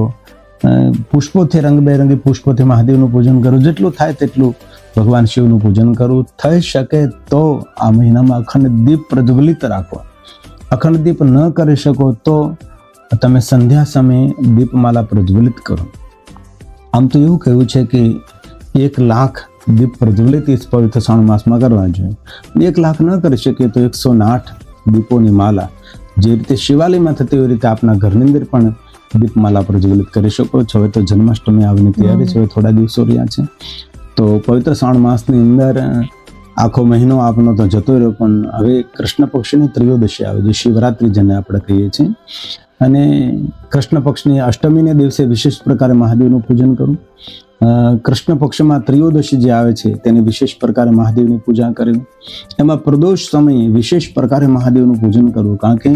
પુષ્પોથી, રંગબેરંગી પુષ્પોથી મહાદેવનું પૂજન કરવું. જેટલું થાય તેટલું ભગવાન શિવનું પૂજન કરવું. થઈ શકે તો આ મહિનામાં અખંડ દીપ પ્રજ્વલિત રાખો. અખંડ દીપ ન કરી શકો તો તમે સંધ્યા સમયે દીપમાલા પ્રજ્વલિત કરો. આમ તો એવું કહ્યું છે કે 1 લાખ દીપ પ્રજ્વલિત ઇસ પવિત્ર શ્રાવણ માસમાં કરવા જોઈએ. 1 લાખ ન કરી શકીએ તો 108 દીપોની માલા, જે રીતે શિવાલયમાં થતી એવી રીતે આપના ઘરની અંદર પણ દીપમાલા પ્રજ્વલિત કરી શકો છો. હવે તો જન્માષ્ટમી આવવાની તૈયારી છે, હવે થોડા દિવસો રહ્યા છે. તો પવિત્ર શ્રાવણ માસની અંદર આખો મહિનો આપનો તો જતો રહ્યો, પણ હવે કૃષ્ણ પક્ષની ત્રયોદશી આવે, જે શિવરાત્રી જેને આપણે કહીએ છીએ. અને કૃષ્ણ પક્ષની અષ્ટમીને દિવસે વિશેષ પ્રકારે મહાદેવનું પૂજન કરવું. કૃષ્ણ પક્ષમાં ત્રયોદશી જે આવે છે તેને વિશેષ પ્રકારે મહાદેવની પૂજા કરવી. એમાં પ્રદોષ સમયે વિશેષ પ્રકારે મહાદેવનું પૂજન કરવું, કારણ કે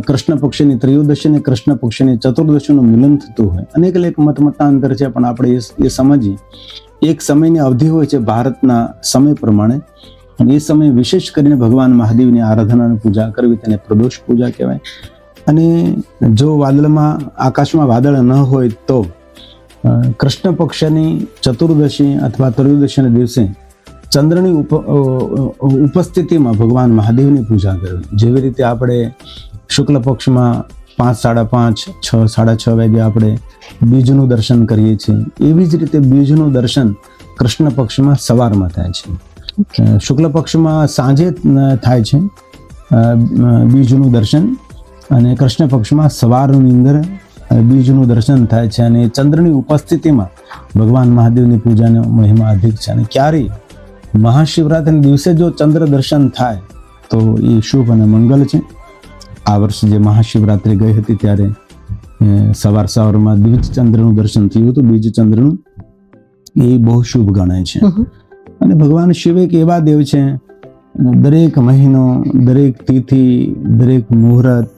કૃષ્ણ પક્ષની ત્રયોદશી અને કૃષ્ણ પક્ષની ચતુર્દશીનું મિલન થતું હોય. અનેક મતાંતર છે, પણ આપણે એ સમજીએ. એક સમયની અવધિ હોય છે ભારતના સમય પ્રમાણે, અને એ સમયે વિશેષ કરીને ભગવાન મહાદેવની આરાધના અને પૂજા કરવી તેને પ્રદોષ પૂજા કહેવાય. અને જો વાદળમાં, આકાશમાં વાદળ ન હોય તો કૃષ્ણ પક્ષની ચતુર્દશી અથવા ત્રયોદશીના દિવસે ચંદ્રની ઉપસ્થિતિમાં ભગવાન મહાદેવની પૂજા કરવી. જેવી રીતે આપણે શુક્લ પક્ષમાં 5, 5:30, 6, 6:30 વાગે આપણે બીજનું દર્શન કરીએ છીએ, એવી જ રીતે બીજનું દર્શન કૃષ્ણ પક્ષમાં સવારમાં થાય છે. શુક્લ પક્ષમાં સાંજે થાય છે બીજનું દર્શન, અને કૃષ્ણ પક્ષમાં સવારની અંદર બીજનું દર્શન થાય છે. અને ચંદ્રની ઉપસ્થિતિમાં ભગવાન મહાદેવની પૂજાનો મહિમા અધિક છે. અને ક્યારેય મહાશિવરાત્રિના દિવસે જો ચંદ્ર દર્શન થાય તો એ શુભ અને મંગલ છે. આ વર્ષે જે મહાશિવરાત્રિ ગઈ હતી ત્યારે સવારમાં દ્વિજ ચંદ્રનું દર્શન થયું હતું, બીજ ચંદ્રનું. એ બહુ શુભ ગણાય છે. અને ભગવાન શિવ એક એવા દેવ છે, દરેક મહિનો, દરેક તિથિ, દરેક મુહૂર્ત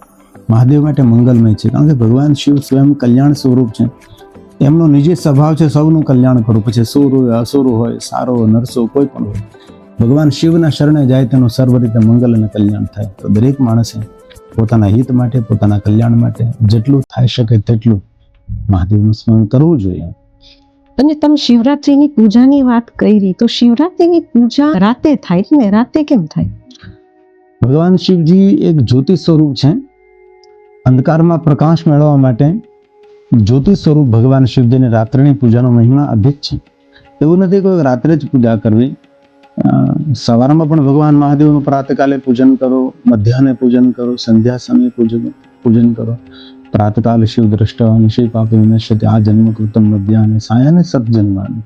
મહાદેવ માટે મંગલમય છે. કારણ કે ભગવાન શિવ સ્વયં કલ્યાણ સ્વરૂપ છે. એમનો નિજી સ્વભાવ છે સૌનું કલ્યાણ કરવું. પછી સુર હોય, અસુર હોય, સારો નરસો, કોઈ પણ હોય, ભગવાન શિવના શરણે જાય તેનું સર્વ રીતે મંગલ અને કલ્યાણ થાય. તો દરેક માણસે પોતાના હિત માટે, પોતાના કલ્યાણ માટે જેટલું થઈ શકે તેટલું મહાદેવનું સ્મરણ કરવું જોઈએ. અને તમે શિવરાત્રીની પૂજાની વાત કરી, તો શિવરાત્રીની પૂજા રાતે થાય ને? રાતે કેમ થાય? ભગવાન શિવજી એક જ્યોતિ સ્વરૂપ છે. અંધકારમાં પ્રકાશ મેળવવા માટે જ્યોતિ સ્વરૂપ ભગવાન શિવજીની રાત્રિની પૂજાનો મહિમા અધિક છે. એવું નથી કે રાત્રે જ પૂજા કરવી. સવારમાં પણ ભગવાન મહાદેવનું પ્રાતકાલે પૂજન કરો, મધ્યાહને પૂજન કરો, સંધ્યા સમયે પૂજન કરો. પ્રાતકાલે શિવ દ્રષ્ટા નિશય પાપે વિનશ્યતે આ જન્મ કૃતમ મધ્યાહને સાયાને સત્જન્માને.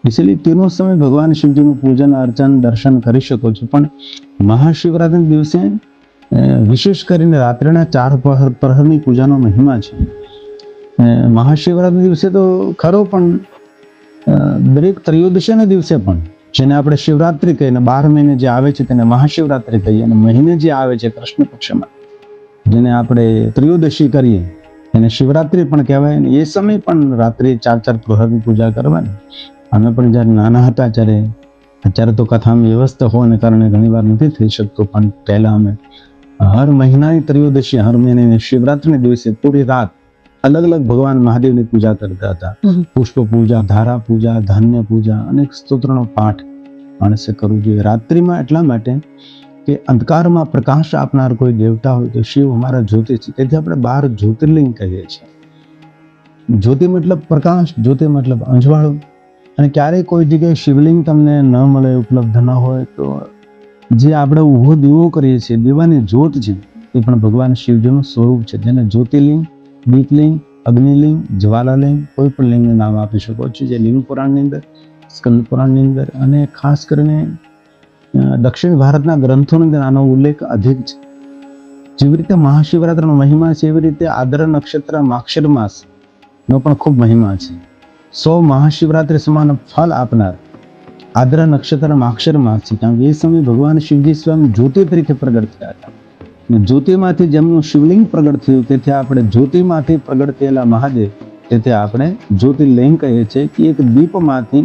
इसलिए तीनों समय भगवान शिवजीનું પૂજન, અર્ચન, દર્શન કરી શકો છો. પણ મહાશિવરાત્રિના દિવસે વિશેષ કરીને રાત્રિના 4 પ્રહરની પૂજાનો મહિમા છે. મહાશિવરાત્રિના દિવસે તો ખરો, પણ દરેક ત્રયોદશીના દિવસે પણ, જેને આપણે શિવરાત્રી કહીએ, 12 મહિને જે આવે છે તેને મહાશિવરાત્રી કહીએ, અને મહિને જે આવે છે કૃષ્ણ પક્ષમાં જેને આપણે ત્રયોદશી કરીએ એને શિવરાત્રી પણ કહેવાય. અને એ સમય પણ રાત્રે 4 પ્રહરની પૂજા કરવાની. અમે પણ જ્યારે નાના હતા ત્યારે, અત્યારે તો કથામાં વ્યવસ્થા હોવાને કારણે ઘણીવાર નથી થઈ શકતું, પણ પહેલા અમે હર મહિનાની ત્રયોદશી, હર મહિનાની શિવરાત્રીના દિવસે પૂરી રાત અલગ અલગ ભગવાન મહાદેવની પૂજા કરતા હતા. પુષ્પ પૂજા, ધારા પૂજા, ધાન્ય પૂજા, અનેક સ્તોત્રનો પાઠ માણસે કરવું જોઈએ રાત્રિમાં. એટલા માટે કે અંધકારમાં પ્રકાશ આપનાર કોઈ દેવતા હોય તો શિવ અમારા જ્યોતિ છે. તેથી આપણે 12 જ્યોતિર્લિંગ કહીએ છીએ. જ્યોતિ મતલબ પ્રકાશ, જ્યોતિ મતલબ અંજવાળું. અને ક્યારેય કોઈ જગ્યાએ શિવલિંગ તમને ન મળે, ઉપલબ્ધ ન હોય, તો જે આપણે ઊભો દીવો કરીએ છીએ, દીવાની જ્યોત છે, એ પણ ભગવાન શિવજીનું સ્વરૂપ છે. જેને જ્યોતિર્લિંગ, દીપલિંગ, અગ્નિલિંગ, જ્વાલાલિંગ, કોઈ પણ લિંગનું નામ આપી શકો છો. જે લિંગ પુરાણની અંદર, સ્કંદ પુરાણની અંદર અને ખાસ કરીને દક્ષિણ ભારતના ગ્રંથોની અંદર આનો ઉલ્લેખ અધિક છે. જેવી રીતે મહાશિવરાત્રિનો મહિમા છે, એવી રીતે આદ્ર નક્ષત્ર માક્ષર માસનો પણ ખૂબ મહિમા છે. 100 મહાશિવરાત્રિ સમાન ફળ આપનાર આદ્ર નક્ષત્ર માક્ષર માસ છે. કારણ કે એ સમયે ભગવાન શિવજી સ્વયં જ્યોતિ તરીકે પ્રગટ થયા હતા. જ્યોતિમાંથી જેમનું શિવલિંગ પ્રગટ થયું તેથી આપણે જ્યોતિમાંથી પ્રગટ થયેલા મહાદેવ, તેથી આપણે જ્યોતિર્લિંગ કહીએ છીએ કે એક દીપમાંથી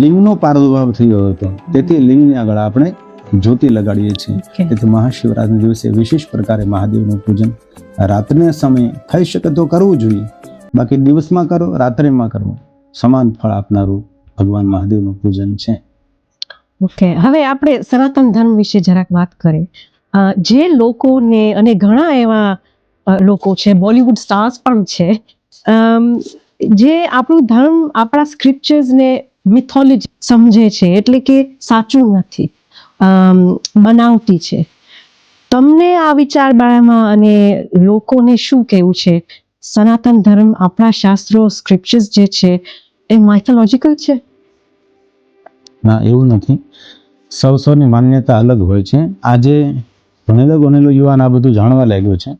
લિંગનો પ્રાદુર્ભાવ થયો હતો, તેથી લિંગની આગળ આપણે જ્યોતિ લગાડીએ છીએ. Okay. તેથી મહાશિવરાત્રિના દિવસે વિશેષ પ્રકારે મહાદેવનું પૂજન રાત્રિના સમયે થઈ શકે તો કરવું જોઈએ, બાકી દિવસમાં કરો રાત્રિમાં કરવું સમાન ફળ આપનારું ભગવાન મહાદેવનું પૂજન છે. ઓકે, હવે આપણે સનાતન ધર્મ વિશે જરાક વાત કરીએ. જે લોકોને, અને ઘણા એવા લોકો છે, બોલિવૂડ સ્ટાર્સ પણ છે, જે આપણું ધર્મ, આપણા સ્ક્રિપ્ચર્સને મિથોલોજી સમજે છે, એટલે કે સાચું નથી, બનાવટી છે. તમને આ વિચારધારામાં અને લોકોને શું કહેવું છે? સનાતન ધર્મ, આપણા શાસ્ત્રો, સ્ક્રિપ્ચર્સ જે છે એ માઇથોલોજીકલ છે? ના, એવું નથી. સૌની માન્યતા અલગ હોય છે. આજે ભણેલો યુવાન આ બધું જાણવા લાગ્યો છે.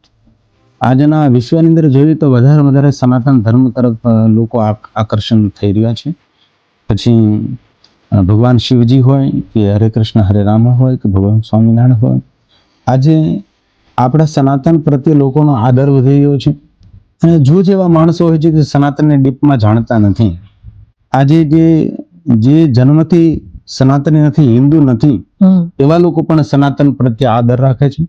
આજના વિશ્વની અંદર જોઈએ તો વધારે સનાતન ધર્મ તરફ લોકો આકર્ષણ થઈ રહ્યા છે. પછી ભગવાન શિવજી હોય કે હરે કૃષ્ણ હરે રામ હોય કે ભગવાન સ્વામિનારાયણ હોય, આજે આપણા સનાતન પ્રત્યે લોકોનો આદર વધી રહ્યો છે. અને જો જેવા માણસો હોય છે કે સનાતનને ડીપમાં જાણતા નથી, આજે જે જન્મથી સનાતની નથી, હિન્દુ નથી, એવા લોકો પણ સનાતન પ્રત્યે આદર રાખે છે.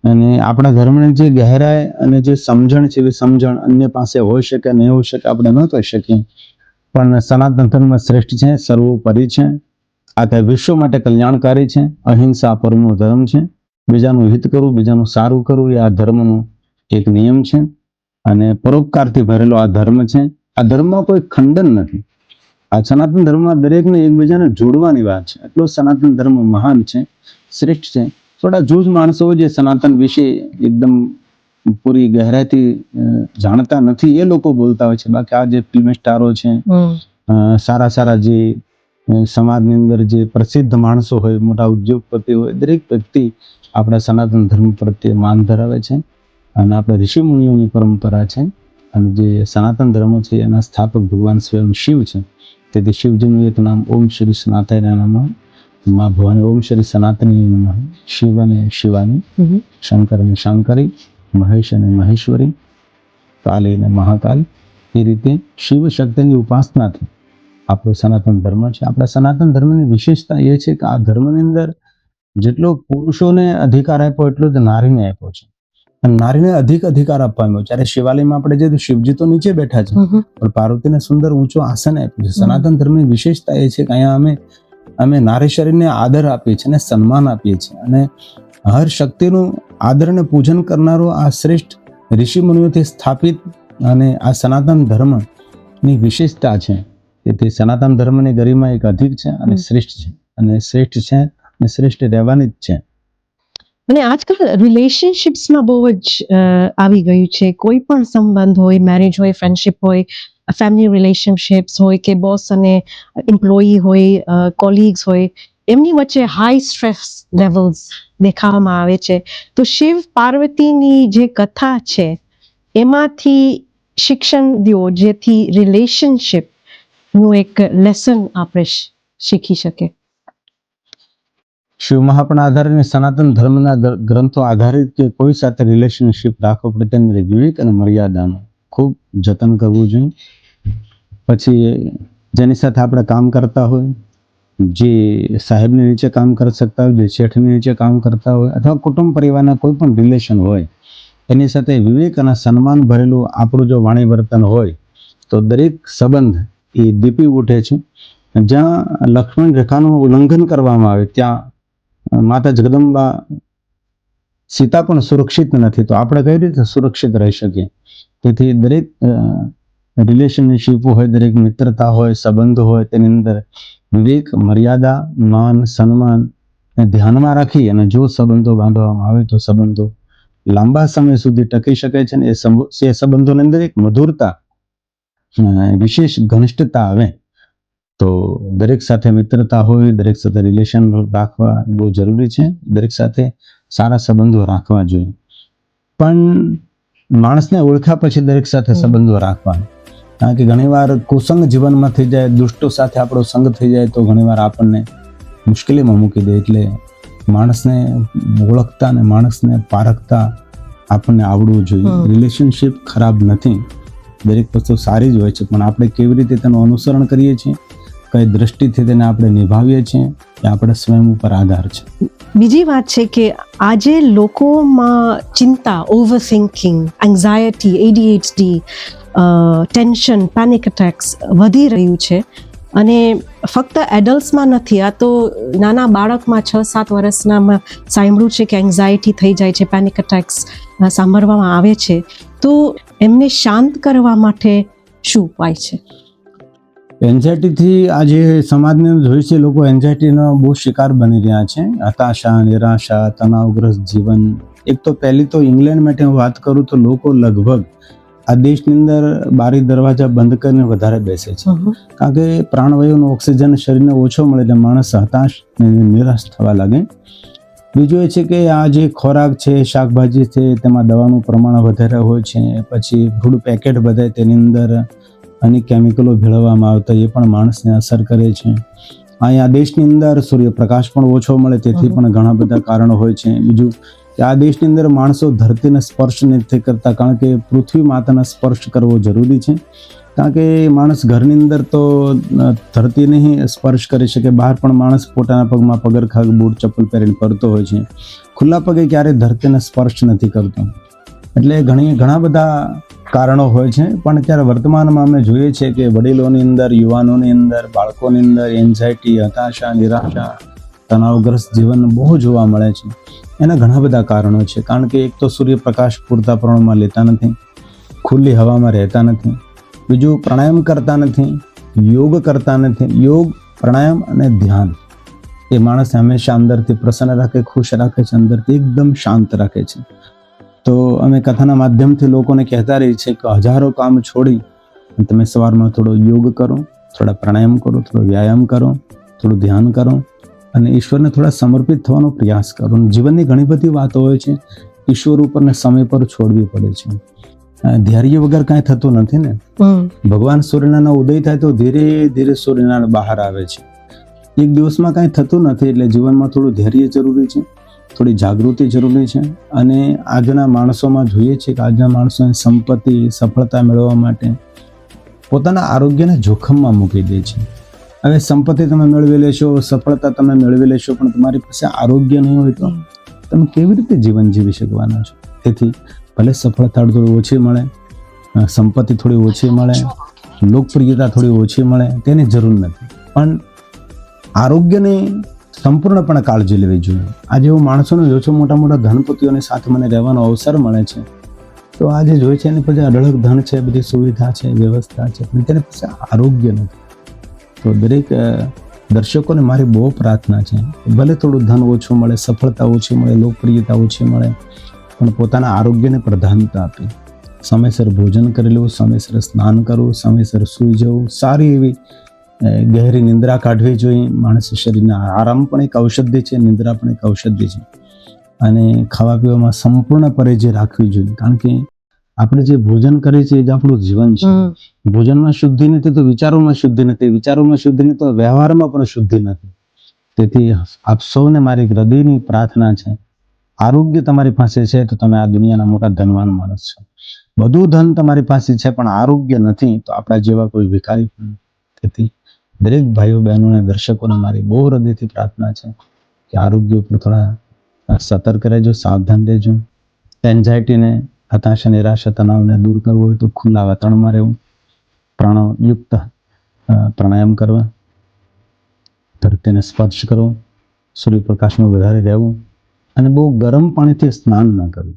અને આપણા ધર્મની જે ગહેરાઈ અને જે સમજણ છે, એવી સમજણ અન્ય પાસે હોઈ શકે નહીં હોઈ શકે, આપણે ન કહી શકીએ. પણ સનાતન ધર્મ શ્રેષ્ઠ છે, સર્વોપરી છે, આખા વિશ્વ માટે કલ્યાણકારી છે, અહિંસા પરમો ધર્મ છે. બીજાનું હિત કરવું, બીજાનું સારું કરવું એ આ ધર્મનો એક નિયમ છે. અને પરોપકારથી ભરેલો આ ધર્મ છે. આ ધર્મમાં કોઈ ખંડન નથી. આ સનાતન ધર્મમાં દરેકને એકબીજાને જોડવાની વાત છે. એટલો સનાતન ધર્મ મહાન છે, શ્રેષ્ઠ છે. થોડા જૂજ માણસો જે સનાતન વિશે એકદમ પૂરી ગહેરાઈથી જાણતા નથી, એ લોકો બોલતા હોય છે. બાકી આ જે ફિલ્મ સ્ટારો છે, સારા જે સમાજની અંદર જે પ્રસિદ્ધ માણસો હોય, મોટા ઉદ્યોગપતિ હોય, દરેક વ્યક્તિ આપણા સનાતન ધર્મ પ્રત્યે માન ધરાવે છે. અને આપણા ઋષિ મુનિઓની પરંપરા છે. અને જે સનાતન ધર્મ છે એના સ્થાપક ભગવાન સ્વયં શિવ છે. તેથી શિવજીનું એક નામ ઓમ શ્રી સનાતનાય નમઃ, મા ભવાની ઓમ શ્રી સનાતની નમઃ, શિવ અને શિવાની, શંકર અને શંકરી, મહેશ અને મહેશ્વરી, કાલી અને મહાકાલ. એ રીતે શિવ શક્તિની ઉપાસનાથી આપણો સનાતન ધર્મ છે. આપણા સનાતન ધર્મની વિશેષતા એ છે કે આ ધર્મની અંદર જેટલો પુરુષોને અધિકાર આપ્યો એટલો જ નારીને આપ્યો છે. અને નારીને અધિકાર આપવામાં આવ્યો. જ્યારે શિવાલયમાં આપણે જે શિવજી તો નીચે બેઠા છે, પણ પાર્વતીને સુંદર ઊંચો આસન આપ્યું છે. સનાતન ધર્મની વિશેષતા એ છે કે અહીંયા અમે નારી શરીરને આદર આપીએ છીએ અને સન્માન આપીએ છીએ. અને હર શક્તિનું આદર અને પૂજન કરનારો આ શ્રેષ્ઠ ઋષિ મુનિઓથી સ્થાપિત અને આ સનાતન ધર્મની વિશેષતા છે. તેથી સનાતન ધર્મની ગરિમા એક અધિક છે અને શ્રેષ્ઠ છે, અને શ્રેષ્ઠ છે અને શ્રેષ્ઠ રહેવાની જ છે. અને આજકાલ રિલેશનશિપ્સમાં બહુ જ આવી ગયું છે. કોઈ પણ સંબંધ હોય, મેરેજ હોય, ફ્રેન્ડશિપ હોય, ફેમિલી રિલેશનશિપ્સ હોય કે બોસ અને એમ્પ્લોયી હોય, કોલિગ્સ હોય, એમની વચ્ચે હાઈ સ્ટ્રેસ લેવલ્સ દેખાવામાં આવે છે. તો શિવ પાર્વતીની જે કથા છે એમાંથી શિક્ષણ દો, જેથી રિલેશનશિપનું એક લેસન આપણે શીખી શકે. શિવ મહાપુરાણ આધારિત સનાતન ધર્મના ગ્રંથો આધારિત કે કોઈ સાથે રિલેશનશિપ રાખવો પડે તેની વિવેક અને મર્યાદાનું ખૂબ જતન કરવું જોઈએ. પછી જેની સાથે આપણે કામ કરતા હોય, જે સાહેબની નીચે કામ કરી શકતા હોય, જે શેઠની નીચે કામ કરતા હોય, અથવા કુટુંબ પરિવારના કોઈ પણ રિલેશન હોય, એની સાથે વિવેક અને સન્માન ભરેલું આપણું જો વાણી વર્તન હોય તો દરેક સંબંધ એ દીપી ઉઠે છે. જ્યાં લક્ષ્મણ રેખાનું ઉલ્લંઘન કરવામાં આવે ત્યાં માતા જગદંબા સીતા પણ સુરક્ષિત નથી, તો આપણે કઈ રીતે સુરક્ષિત રહી શકીએ? તેથી દરેક રિલેશનશિપ હોય, દરેક મિત્રતા હોય, સંબંધ હોય, તેની અંદર વિવેક, મર્યાદા, માન, સન્માન ધ્યાનમાં રાખી અને જો સંબંધો બાંધવામાં આવે તો સંબંધો લાંબા સમય સુધી ટકી શકે છે. અને એ સંબંધોની અંદર એક મધુરતા, વિશેષ ઘનિષ્ઠતા આવે. તો દરેક સાથે મિત્રતા હોય, દરેક સાથે રિલેશન રાખવા બહુ જરૂરી છે. દરેક સાથે સારા સંબંધો રાખવા જોઈએ. પણ માણસને ઓળખ્યા પછી દરેક સાથે સંબંધો રાખવા, કારણ કે ઘણીવાર કુસંગ જીવનમાં થઈ જાય, દુષ્ટો સાથે આપણો સંગ થઈ જાય તો ઘણીવાર આપણને મુશ્કેલીમાં મૂકી દે. એટલે માણસને ઓળખતા અને માણસને પારખતા આપણને આવડવું જોઈએ. રિલેશનશિપ ખરાબ નથી, દરેક વસ્તુ સારી જ હોય છે, પણ આપણે કેવી રીતે તેનું અનુસરણ કરીએ છીએ, કઈ દ્રષ્ટિથી તેને આપણે નિભાવીએ છીએ, એ આપણા સ્વયં ઉપર આધાર છે. બીજી વાત છે કે આજે લોકોમાં ચિંતા, overthinking, anxiety, ADHD, tension, panic attacks વધી રહ્યું છે. અને ફક્ત એડલ્ટ્સમાં નથી, આ તો નાના બાળકમાં 6-7 વર્ષનામાં સાંભળ્યું છે કે એન્ઝાયટી થઈ જાય છે, પેનિક અટેક્સ સાંભળવામાં આવે છે. તો એમને શાંત કરવા માટે શું ઉપાય છે? એન્ઝાયટીથી આજે સમાજને જોઈએ છે, લોકો એન્ઝાયટીનો બહુ શિકાર બની રહ્યા છે. હતાશા, નિરાશા, તણાવગ્રસ્ત જીવન. એક તો પહેલી તો ઇંગ્લેન્ડ માટે હું વાત કરું તો લોકો લગભગ આ દેશની અંદર બારી દરવાજા બંધ કરીને વધારે બેસે છે, કારણ કે પ્રાણવાયુનો ઓક્સિજન શરીરને ઓછો મળે એટલે માણસ હતાશ નિરાશ થવા લાગે. બીજું એ છે કે આ જે ખોરાક છે, શાકભાજી છે, તેમાં દવાનું પ્રમાણ વધારે હોય છે. પછી ફૂડ પેકેટ બધાય તેની અંદર અનેક કેમિકલો ભેળવવામાં આવતા, એ પણ માણસને અસર કરે છે. અહીંયા દેશની અંદર સૂર્યપ્રકાશ પણ ઓછો મળે, તેથી પણ ઘણા બધા કારણો હોય છે. બીજું કે આ દેશની અંદર માણસો ધરતીને સ્પર્શ નથી કરતા, કારણ કે પૃથ્વી માતાને સ્પર્શ કરવો જરૂરી છે. કારણ કે માણસ ઘરની અંદર તો ધરતીને સ્પર્શ કરી શકે, બહાર પણ માણસ પોતાના પગમાં પગરખાં, બૂટ, ચપ્પલ પહેરીને ફરતો હોય છે. ખુલ્લા પગે ક્યારેય ધરતીને સ્પર્શ નથી કરતો. એટલે ઘણા બધા કારણો હોય છે. પણ અત્યારે વર્તમાનમાં અમે જોઈએ છીએ કે વડીલોની અંદર, યુવાનોની અંદર, બાળકોની અંદર એન્ઝાયટી, હતાશા, નિરાશા, તણાવગ્રસ્ત જીવન બહુ જોવા મળે છે. એના ઘણા બધા કારણો છે. કારણ કે એક તો સૂર્યપ્રકાશ પૂરતા પ્રમાણમાં લેતા નથી, ખુલ્લી હવામાં રહેતા નથી, બીજું પ્રાણાયામ કરતા નથી, યોગ કરતા નથી. યોગ, પ્રાણાયામ અને ધ્યાન એ માણસને હંમેશા અંદરથી પ્રસન્ન રાખે, ખુશ રાખે છે, અંદરથી એકદમ શાંત રાખે છે. તો અમે કથાના માધ્યમથી લોકોને કહેતા રહીએ છીએ કે હજારો કામ છોડી તમે સવારમાં થોડો યોગ કરો, થોડા પ્રાણાયામ કરો, થોડો વ્યાયામ કરો, થોડું ધ્યાન કરો અને ઈશ્વરને થોડા સમર્પિત થવાનો પ્રયાસ કરો. જીવનની ઘણી બધી વાતો હોય છે, ઈશ્વર ઉપર ને સમય પર છોડવી પડે છે. ધૈર્ય વગર કાંઈ થતું નથી ને. ભગવાન સૂર્યનારાયણ ઉદય થાય તો ધીરે ધીરે સૂર્યનારાયણ બહાર આવે છે. એક દિવસમાં કાંઈ થતું નથી, એટલે જીવનમાં થોડું ધૈર્ય જરૂરી છે, થોડી જાગૃતિ જરૂરી છે. અને આજના માણસોમાં જોઈએ છે કે આજના માણસોને સંપત્તિ, સફળતા મેળવવા માટે પોતાના આરોગ્યને જોખમમાં મૂકી દે છે. હવે સંપત્તિ તમે મેળવી લેશો, સફળતા તમે મેળવી લેશો, પણ તમારી પાસે આરોગ્ય નહીં હોય તો તમે કેવી રીતે જીવન જીવી શકવાના છો? તેથી ભલે સફળતા થોડી ઓછી મળે, સંપત્તિ થોડી ઓછી મળે, લોકપ્રિયતા થોડી ઓછી મળે, તેની જરૂર નથી, પણ આરોગ્યની સંપૂર્ણપણે કાળજી લેવી જોઈએ. આજે હું માણસોને જોઉં છું, મોટા મોટા ધનપતિઓની સાથે મને રહેવાનો અવસર મળે છે, તો આજે જોઈ છે એની પાસે અઢળક ધન છે, બધી સુવિધા છે, વ્યવસ્થા છે, પણ તેની પાસે આરોગ્ય નથી. તો દરેક દર્શકોને મારી બહુ પ્રાર્થના છે, ભલે થોડું ધન ઓછું મળે, સફળતા ઓછી મળે, લોકપ્રિયતા ઓછી મળે, પણ પોતાના આરોગ્યને પ્રધાનતા આપી સમયસર ભોજન કરી લેવું, સમયસર સ્નાન કરવું, સમયસર સૂઈ જવું, સારી એવી ગહેરી નિંદ્રા કાઢવી જોઈએ. માણસ શરીરના આરામ પણ એક ઔષધિ છે, નિંદ્રા પણ એક ઔષધિ છે. અને ખાવા પીવામાં સંપૂર્ણ પરેજી રાખવી જોઈએ, કારણ કે આપણે જે ભોજન કરીએ છીએ એ જ આપણું જીવન છે. ભોજનમાં શુદ્ધિ નથી તો વિચારોમાં શુદ્ધિ નથી, વિચારોમાં શુદ્ધિ નથી તો વ્યવહારમાં પણ શુદ્ધિ નથી. તેથી આપ સૌને મારી હૃદયની પ્રાર્થના છે, આરોગ્ય તમારી પાસે છે તો તમે આ દુનિયાના મોટા ધનવાન માણસ છો. બધું ધન તમારી પાસે છે પણ આરોગ્ય નથી તો આપણા જેવા કોઈ ભિખારી પણ. તેથી દરેક ભાઈઓ બહેનોને, દર્શકોને મારી બહુ હૃદયથી પ્રાર્થના છે કે આરોગ્ય ઉપર થોડા સતર્ક રહેજો, સાવધાન રહેજો. એન્ઝાયટીને, હતાશા, નિરાશા, તણાવને દૂર કરવો હોય તો ખુલ્લા વાતાવરણમાં રહેવું, પ્રાણયુક્ત પ્રાણાયામ કરવા, ધરતીને સ્પર્શ કરવો, સૂર્યપ્રકાશમાં વધારે રહેવું અને બહુ ગરમ પાણીથી સ્નાન ન કરવું.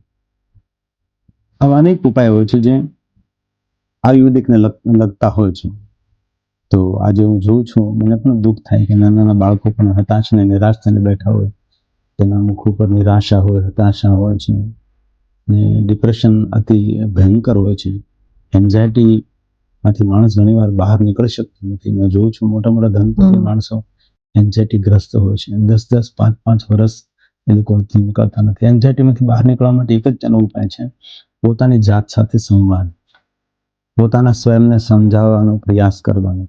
આવા અનેક ઉપાયો હોય છે જે આયુર્વેદિકને લગતા હોય છે. તો આજે હું જોઉં છું, મને પણ દુઃખ થાય કે નાના નાના બાળકો પણ હતાશ ને નિરાશ થઈને બેઠા હોય, તેના મુખ ઉપર નિરાશા હોય, હતાશા હોય છે, ને ડિપ્રેશન અતિ ભયંકર હોય છે. એન્ઝાયટીમાંથી માણસ ઘણીવાર બહાર નીકળી શકતો નથી. મેં જોઉં છું મોટા મોટા ધનપતિ માણસો એન્ઝાયટી ગ્રસ્ત હોય છે, 10-10, 5-5 વર્ષ એ લોકો નીકળતા નથી. એન્ઝાયટીમાંથી બહાર નીકળવા માટે એક જ તેનો ઉપાય છે, પોતાની જાત સાથે સંવાદ, પોતાના સ્વયંને સમજાવવાનો પ્રયાસ કરવાનો.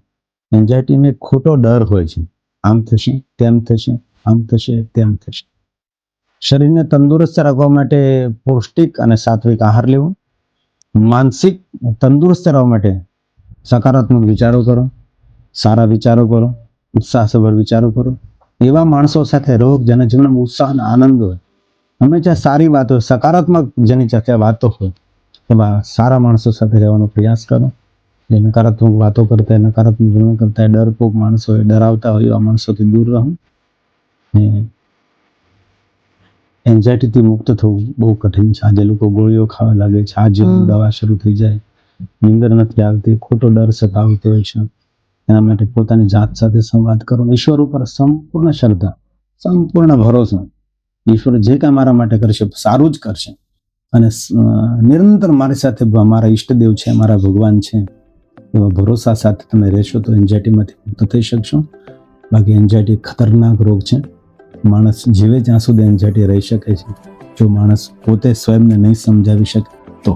એન્ઝાયટીમાં એક ખોટો ડર હોય છે, આમ થશે, તેમ થશે, આમ થશે, તેમ થશે. શરીરને તંદુરસ્ત રાખવા માટે પૌષ્ટિક અને સાત્વિક આહાર લેવો, માનસિક તંદુરસ્ત રહેવા માટે સકારાત્મક વિચારો કરો, સારા વિચારો કરો, ઉત્સાહસભર વિચારો કરો. એવા માણસો સાથે રહો જેના જીવનમાં ઉત્સાહ અને આનંદ હોય, હંમેશા સારી વાતો, સકારાત્મક જેની સાથે વાતો હોય એવા સારા માણસો સાથે રહેવાનો પ્રયાસ કરો. જે નકારાત્મક વાતો કરતા હોય, નકારાત્મક ગુણો કરતા હોય, ડરપોક માણસો હોય, ડરાવતા હોય એવા માણસોથી દૂર રહો. એન્ઝાયટીથી મુક્ત થવું બહુ કઠિન છે. આજે લોકો ગોળીઓ ખાવા લાગે છે, આજે દવા શરૂ થઈ જાય, નીંદર નથી આવતી, ખોટો ડર સતાવતો હોય છે. એના માટે પોતાની જાત સાથે સંવાદ કરો. ઈશ્વર ઉપર સંપૂર્ણ શ્રદ્ધા, સંપૂર્ણ ભરોસો. ઈશ્વર જે કાંઈ મારા માટે કરશે સારું જ કરશે, અને નિરંતર મારી સાથે મારા ઈષ્ટદેવ છે, મારા ભગવાન છે, એવા ભરોસા સાથે તમે રહેશો તો એન્ઝાયટીમાંથી મુક્ત થઈ શકશો. બાકી એન્ઝાયટી ખતરનાક રોગ છે. માણસ જીવે ત્યાં સુધી એન્ઝાયટી રહી શકે છે, જો માણસ પોતે સ્વયંને નહીં સમજાવી શકે તો.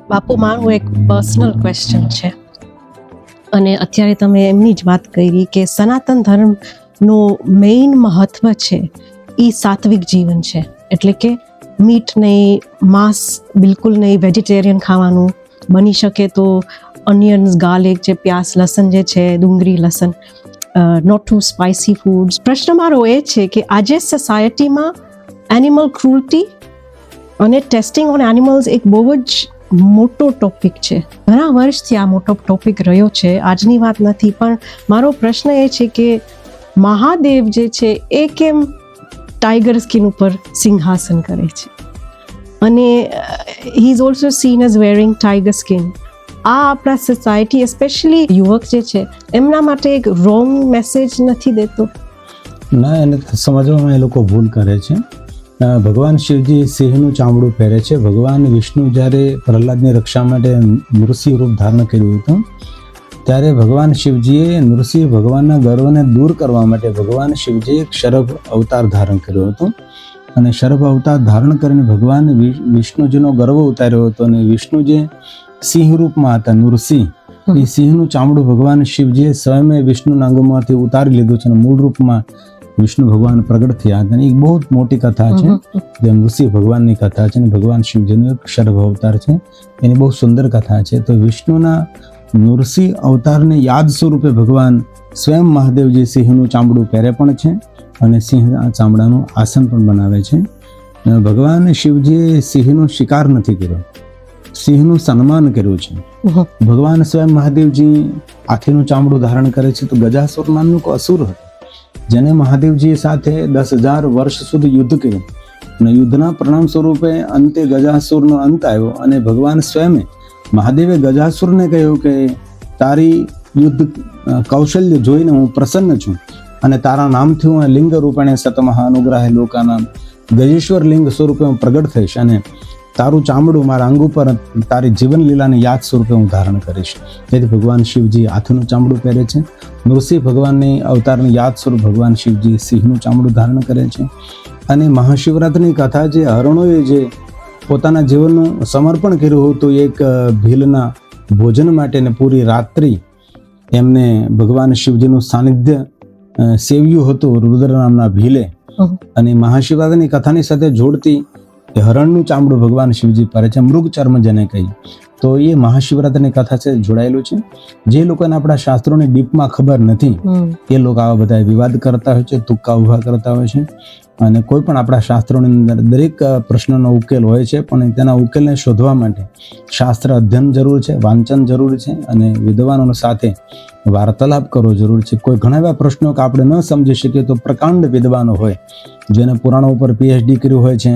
બાપુ, મારું એક પર્સનલ ક્વેશ્ચન છે, અને અત્યારે તમે એમની જ વાત કરી કે સનાતન ધર્મનો મેઇન મહત્વ છે એ સાત્વિક જીવન છે. એટલે કે મીટ નહીં, માંસ બિલકુલ નહીં, વેજીટેરિયન ખાવાનું, બની શકે તો ઓનિયન્સ, ગાર્લિક, જે પ્યાસ, લસણ જે છે, ડુંગળી, લસણ, નોટ ટુ સ્પાઇસી ફૂડ્સ. પ્રશ્ન મારો એ છે કે આજે સોસાયટીમાં એનિમલ ક્રુઅલ્ટી અને ટેસ્ટિંગ ઓન એનિમલ્સ એક બહુ જ મોટો ટોપિક છે. ઘણા વર્ષથી આ મોટો ટોપિક રહ્યો છે, આજની વાત નથી. પણ મારો પ્રશ્ન એ છે કે મહાદેવ જે છે એ કેમ ટાઈગર સ્કિન ઉપર સિંહાસન કરે છે, અને he is also seen as wearing tiger skin. આ આપણા સોસાયટી, એસ્પેશિયલી યુવક જે છે એમના માટે એક રોંગ મેસેજ નથી દેતો? ના, એને સમજવામાં એ લોકો ભૂલ કરે છે. ભગવાન શિવજી સિંહનું ચામડું પહેરે છે. ભગવાન વિષ્ણુ જ્યારે પ્રહલાદની રક્ષા માટે નૃસિંહ રૂપ ધારણ કર્યું હતું, ત્યારે ભગવાન શિવજીએ નૃસિંહ ભગવાનના ગર્વને દૂર કરવા માટે ભગવાન શિવજીએ એક શરભ અવતાર ધારણ કર્યો હતો. અને શરભ અવતાર ધારણ કરીને ભગવાન વિષ્ણુજીનો ગર્વ ઉતાર્યો હતો. અને વિષ્ણુ જે સિંહ રૂપમાં હતા, નૃસિંહ, એ સિંહનું ચામડું ભગવાન શિવજીએ સ્વયં વિષ્ણુના અંગમાંથી ઉતારી લીધું છે અને મૂળ રૂપમાં વિષ્ણુ ભગવાન પ્રગટ થયા હતા. એક બહુ મોટી કથા છે, જે નૃસિંહ ભગવાનની કથા છે, અને ભગવાન શિવજીનો એક શરભ અવતાર છે. એની બહુ સુંદર કથા છે. તો વિષ્ણુના નૃસિંહ અવતારને યાદ સ્વરૂપે ભગવાન સ્વયં મહાદેવજી સિંહનું ચામડું પહેરે પણ છે, અને સિંહ ચામડાનું આસન પણ બનાવે છે. ભગવાન શિવજીએ સિંહનો શિકાર નથી કર્યો, સિંહનું સન્માન કર્યું છે. ભગવાન સ્વયં મહાદેવજી હાથીનું ચામડું ધારણ કરે છે. તો ગજાસુર નામનું કોઈ અસુર હતો, જેને મહાદેવજી સાથે 10,000 વર્ષ સુધી યુદ્ધ કર્યું, અને યુદ્ધના પરિણામ સ્વરૂપે અંતે ગજાસુરનો અંત આવ્યો. અને ભગવાન સ્વયં મહાદેવે ગજાસુરને કહ્યું કે તારી યુદ્ધ કૌશલ્ય જોઈને હું પ્રસન્ન છું, અને તારા નામથી હું લિંગ રૂપેણે સતમહા અનુગ્રહે લોકાના ગજેશ્વર લિંગ સ્વરૂપે હું પ્રગટ થઈશ, અને તારું ચામડું મારા અંગ ઉપર તારી જીવન લીલાની યાદ સ્વરૂપે હું ધારણ કરીશ. તેથી ભગવાન શિવજી હાથીનું ચામડું પહેરે છે. નૃસિંહ ભગવાનની અવતારની યાદ સ્વરૂપ ભગવાન શિવજી સિંહનું ચામડું ધારણ કરે છે. અને મહાશિવરાત્રિની કથા, જે હરણોએ જે પોતાના જીવનનું સમર્પણ કર્યું હતું એક ભીલના ભોજન માટે, ને પૂરી રાત્રિ એમને ભગવાન શિવજીનું સાનિધ્ય સેવ્યું હતું રુદ્ર નામના ભીલે. અને મહાશિવરાત્રિની કથાની સાથે જોડતી એ હરણનું ચામડું ભગવાન શિવજી પહેરે છે, મૃગ ચર્મ જેને કહી. તો એ મહાશિવરાત્રિની કથા છે જોડાયેલું છે. જે લોકોને આપણા શાસ્ત્રોની ડીપમાં ખબર નથી, એ લોકો આવા બધા વિવાદ કરતા હોય છે, તુક્કા ઉભા કરતા હોય છે. અને કોઈ પણ આપણા શાસ્ત્રોની અંદર દરેક પ્રશ્નનો ઉકેલ હોય છે, પણ તેના ઉકેલને શોધવા માટે શાસ્ત્ર અધ્યયન જરૂર છે, વાંચન જરૂર છે, અને વિદ્વાનો સાથે વાર્તાલાપ કરવો જરૂર છે. કોઈ ઘણા એવા પ્રશ્નો કે આપણે ન સમજી શકીએ તો પ્રકાંડ વિદ્વાનો હોય, જેને પુરાણો ઉપર PhD કર્યું હોય છે,